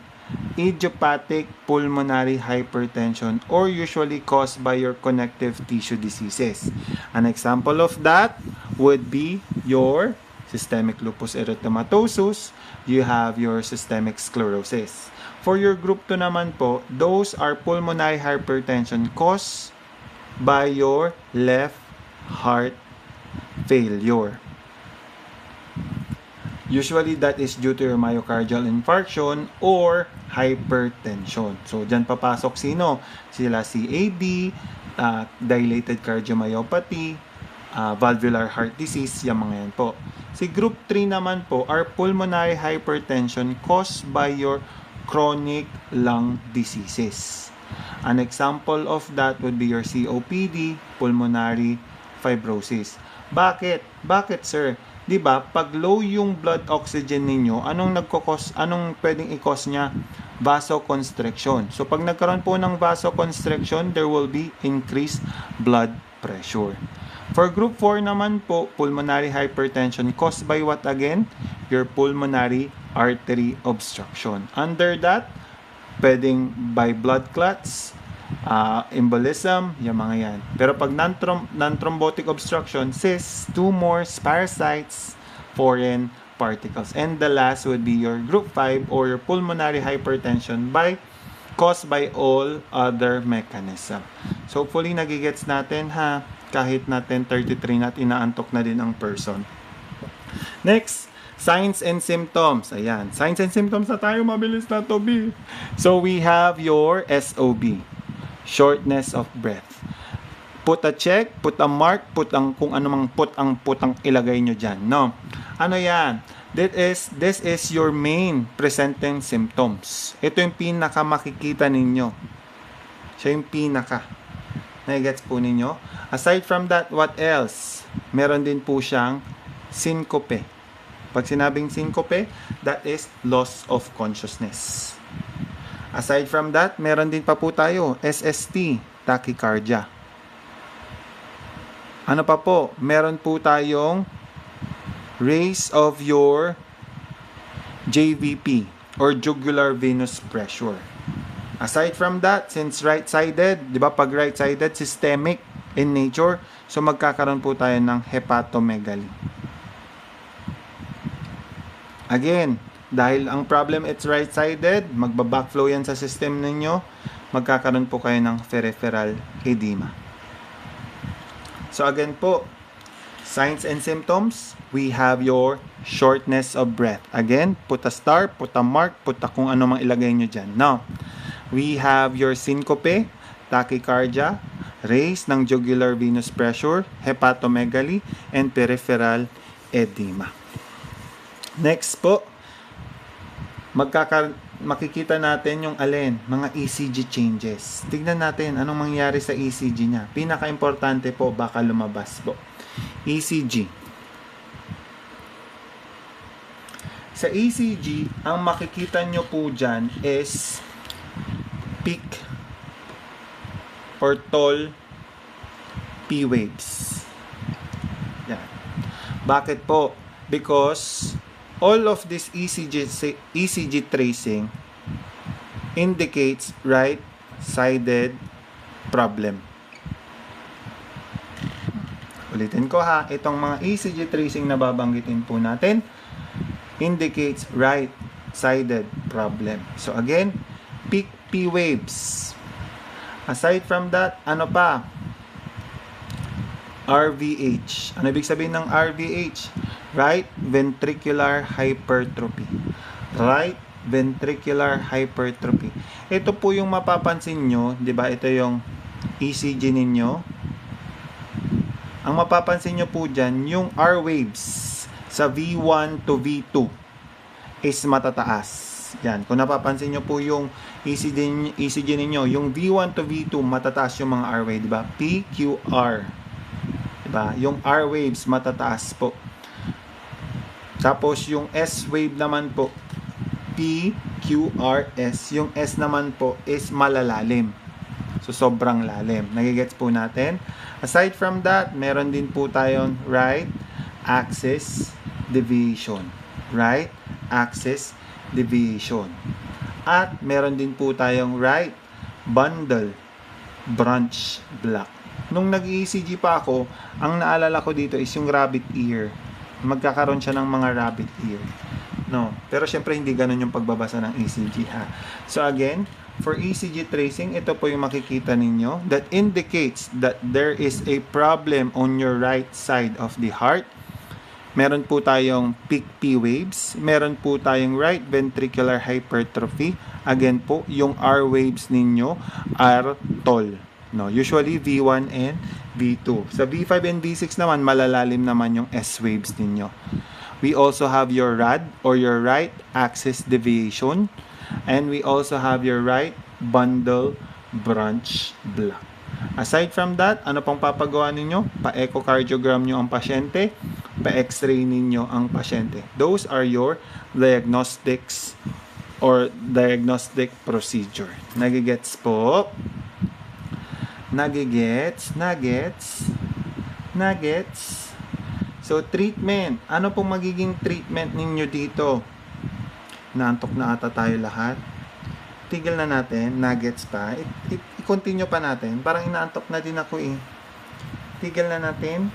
Idiopathic pulmonary hypertension or usually caused by your connective tissue diseases. An example of that would be your systemic lupus erythematosus, you have your systemic sclerosis. For your group 2 naman po, those are pulmonary hypertension caused by your left heart failure. Usually, that is due to your myocardial infarction or hypertension. So, dyan papasok sino? Sila CAD, dilated cardiomyopathy, valvular heart disease, yung mga yan po. Si group 3 naman po are pulmonary hypertension caused by your chronic lung diseases. An example of that would be your COPD, pulmonary fibrosis. Bakit? Bakit, sir? 'di ba? Pag low yung blood oxygen ninyo, anong pwedeng i-cause niya? Vasoconstriction. So pag nagkaroon po ng vasoconstriction, there will be increased blood pressure. For group 4 naman po, pulmonary hypertension caused by what again? Your pulmonary artery obstruction. Under that, pwedeng by blood clots, embolism, yung mga yan. Pero pag non-thrombotic obstruction, cysts, tumors, parasites, foreign particles. And the last would be your group 5 or your pulmonary hypertension caused by all other mechanism. So hopefully nagigets natin ha, kahit natin 33 na at inaantok na din ang person. Next, signs and symptoms. Ayan, signs and symptoms na tayo, mabilis na to, B. So we have your SOB. Shortness of breath. Put a check, put a mark, kung ano mang putang ilagay nyo dyan, no? Ano yan? This is your main presenting symptoms. Ito yung pinaka makikita ninyo. Siya yung pinaka. Nagigets po ninyo? Aside from that, what else? Meron din po siyang syncope. Pag sinabing syncope, that is loss of consciousness. Aside from that, meron din pa po tayo, SST, tachycardia. Ano pa po? Meron po tayong raise of your JVP or jugular venous pressure. Aside from that, since right-sided, di ba pag right-sided, systemic in nature, so magkakaroon po tayo ng hepatomegaly. Again, dahil ang problem it's right-sided, magba-backflow yan sa system ninyo, magkakaroon po kayo ng peripheral edema. So again po, signs and symptoms, we have your shortness of breath. Again, put a star, put a mark, put a kung ano mang ilagay nyo dyan. Now, we have your syncope, tachycardia, raise ng jugular venous pressure, hepatomegaly, and peripheral edema. Next po, makikita natin yung alin, mga ECG changes. Tignan natin anong mangyari sa ECG niya. Pinaka-importante po, baka lumabas po. ECG. Sa ECG, ang makikita nyo po dyan is peak or tall P waves. Yan. Bakit po? Because all of this ECG tracing indicates right-sided problem. Ulitin ko ha, itong mga ECG tracing na babanggitin po natin indicates right-sided problem. So again, peak P waves. Aside from that, ano pa? RVH. Ano ibig sabihin ng RVH? Right ventricular hypertrophy. Right ventricular hypertrophy. Ito po yung mapapansin nyo, di ba? Ito yung ECG ninyo. Ang mapapansin nyo po dyan, yung R waves sa V1 to V2 is matataas. Yan. Kung napapansin nyo po yung ECG ninyo, yung V1 to V2 matataas yung mga R wave, di ba? PQR. Di ba? Yung R waves matataas po. Tapos yung S wave naman po, PQRS. Yung S naman po is malalalim. So sobrang lalim. Nagigets po natin. Aside from that, meron din po tayong right axis deviation. Right axis deviation. At meron din po tayong right bundle branch block. Nung nag-ECG pa ako, ang naalala ko dito is yung rabbit ear. Magkakaroon siya ng mga rabbit ear. No, pero syempre hindi ganun yung pagbabasa ng ECG ha. So again, for ECG tracing, ito po yung makikita ninyo that indicates that there is a problem on your right side of the heart. Meron po tayong peak P waves, meron po tayong right ventricular hypertrophy. Again po, yung R waves ninyo are tall. No, usually V1 and V2. Sa V5 and V6 naman, malalalim naman yung S waves ninyo. We also have your RAD or your right axis deviation. And we also have your right bundle branch block. Aside from that, ano pang papagawa ninyo? Pa-echocardiogram nyo ang pasyente. pa-x-ray ninyo ang pasyente. Those are your diagnostics or diagnostic procedure. Nagigets po? Nagigets? Nuggets? So, treatment. Ano pong magiging treatment ninyo dito? Naantok na ata tayo lahat. Tigil na natin. Nuggets pa. I-continue pa natin. Parang inaantok na din ako eh. Tigil na natin.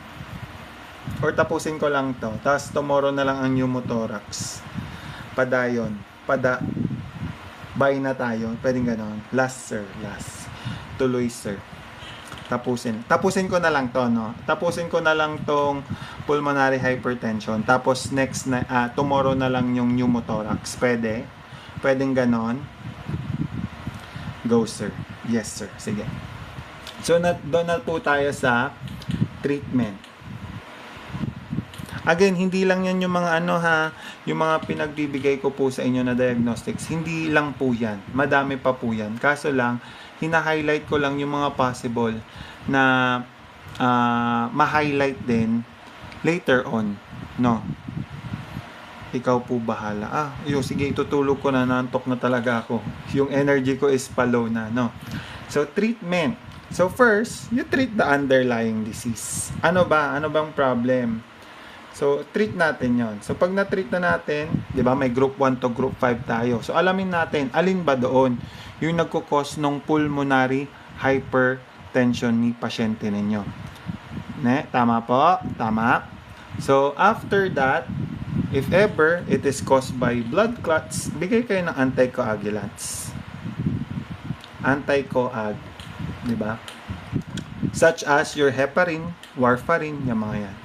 Or tapusin ko lang to. Tapos tomorrow na lang ang pneumothorax. Padayon. Bye na tayo. Pwedeng ganon. Last sir. Last. Tuloy sir. Tapusin ko na lang to, no? Tapusin ko na lang tong pulmonary hypertension. Tapos next na tomorrow na lang yung pneumothorax. Pwedeng ganon. Go sir. Yes sir. Sige. So doon na po tayo sa treatment. Again, hindi lang yan yung mga yung mga pinagbibigay ko po sa inyo na diagnostics. Hindi lang po yan. Madami pa po yan. Kaso lang, hina-highlight ko lang yung mga possible na ma-highlight din later on. No? Ikaw po bahala. Sige, itutulog ko na, nantok na talaga ako. Yung energy ko is pa-low na, no? So, treatment. So, first, you treat the underlying disease. Ano bang problem? So, treat natin yon. So, pag na-treat na natin, di ba, may group 1 to group 5 tayo. So, alamin natin, alin ba doon yung nagkukos ng pulmonary hypertension ni pasyente ninyo. Tama po? Tama. So, after that, if ever it is caused by blood clots, bigay kayo ng anticoagulants. Anticoag. Di ba? Such as your heparin, warfarin, yung mga yan.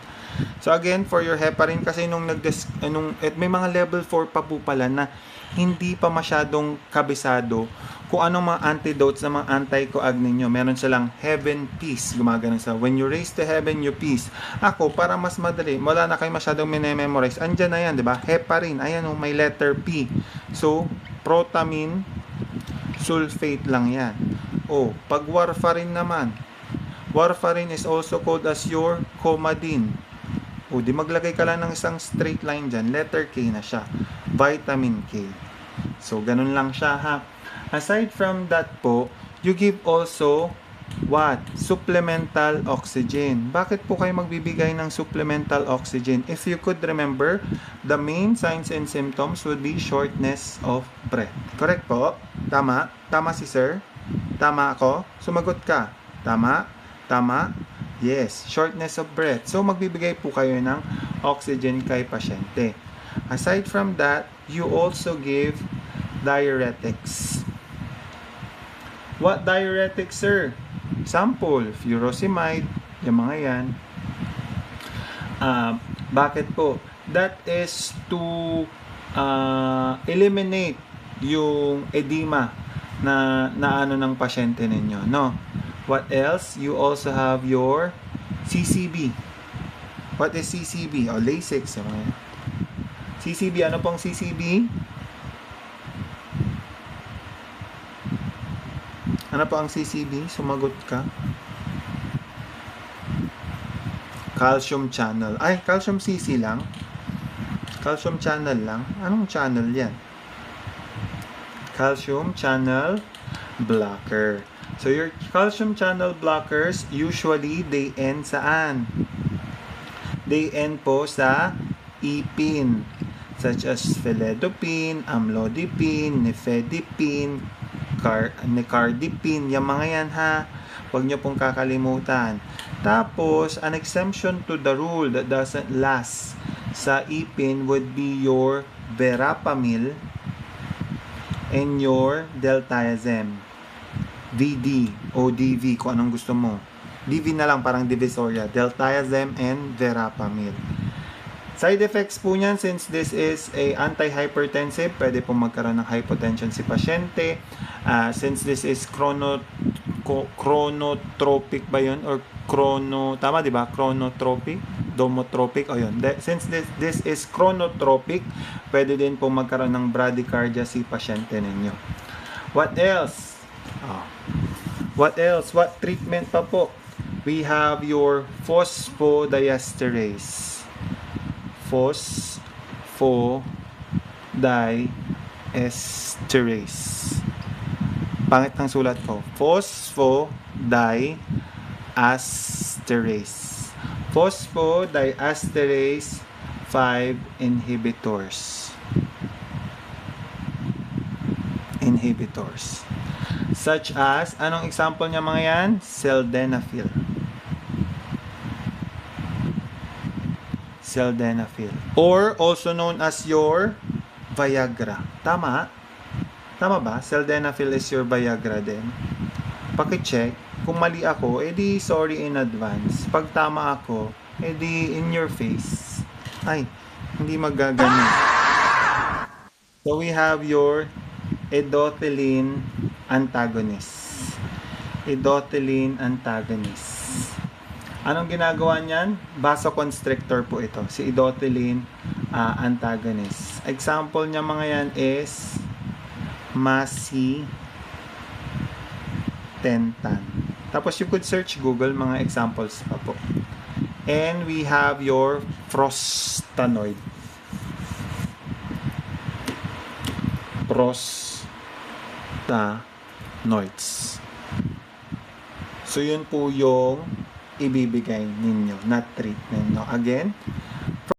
So again, for your heparin, kasi may mga level 4 pa po pala na hindi pa masyadong kabisado kung anong mga antidotes na mga anticoag ninyo. Meron silang heaven peace. Gumagano sa when you raise to heaven, you peace. Ako, para mas madali, wala na kayo masyadong minememorize. Andyan na yan, di ba? Heparin. Ayan o, may letter P. So, protamine, sulfate lang yan. Pag warfarin naman, warfarin is also called as your Coumadin. Di maglagay ka lang ng isang straight line dyan. Letter K na siya. Vitamin K. So, ganun lang siya, ha. Aside from that po, you give also what? Supplemental oxygen. Bakit po kayo magbibigay ng supplemental oxygen? If you could remember, the main signs and symptoms would be shortness of breath. Correct po? Tama? Tama si sir? Tama ako? Sumagot ka. Tama? Tama? Yes, shortness of breath. So, magbibigay po kayo ng oxygen kay pasyente. Aside from that, you also give diuretics. What diuretics, sir? Example, furosemide, yung mga yan. Bakit po? That is to eliminate yung edema na ano ng pasyente ninyo, no? What else? You also have your CCB. What is CCB? Lasix. CCB, ano pong CCB? Ano po ang CCB? Sumagot ka. Calcium channel. Calcium CC lang. Calcium channel lang. Anong channel yan? Calcium channel blocker. So, your calcium channel blockers, usually, they end saan? They end po sa ipin, such as felidopin, amlodipine, nifedipine, nicardipine, yung mga yan, ha. Huwag nyo pong kakalimutan. Tapos, an exemption to the rule that doesn't last sa ipin would be your verapamil and your deltiazem. VD o DV, kung anong gusto mo. DV na lang, parang divisoria. Deltiazem and verapamil. Side effects po niyan, since this is a antihypertensive, pwede pong magkaroon ng hypotension si pasyente. Since this is chronotropic ba yun? Or tama di ba? Chronotropic? Domotropic? O yun. Since this is chronotropic, pwede din pong magkaroon ng bradycardia si pasyente ninyo. What else? What else? What treatment pa po? We have your phosphodiesterase. Phosphodiesterase. Pangit ng sulat ko. Phosphodiesterase. Phosphodiesterase 5 inhibitors. Such as, anong example niya mga yan? Sildenafil. Or also known as your Viagra. Tama? Tama ba? Sildenafil is your Viagra din. Paki-check. Kung mali ako, edi sorry in advance. Pag tama ako, edi in your face. Ay, hindi magagano. So we have your endothelin antagonist. Anong ginagawa niyan? Vasoconstrictor po ito. Si endothelin antagonist. Example niya mga yan is macitentan. Tapos you could search Google mga examples pa po. And we have your prostanoid. Prostanoids. So yun po yung ibibigay ninyo na treatment. No? Again,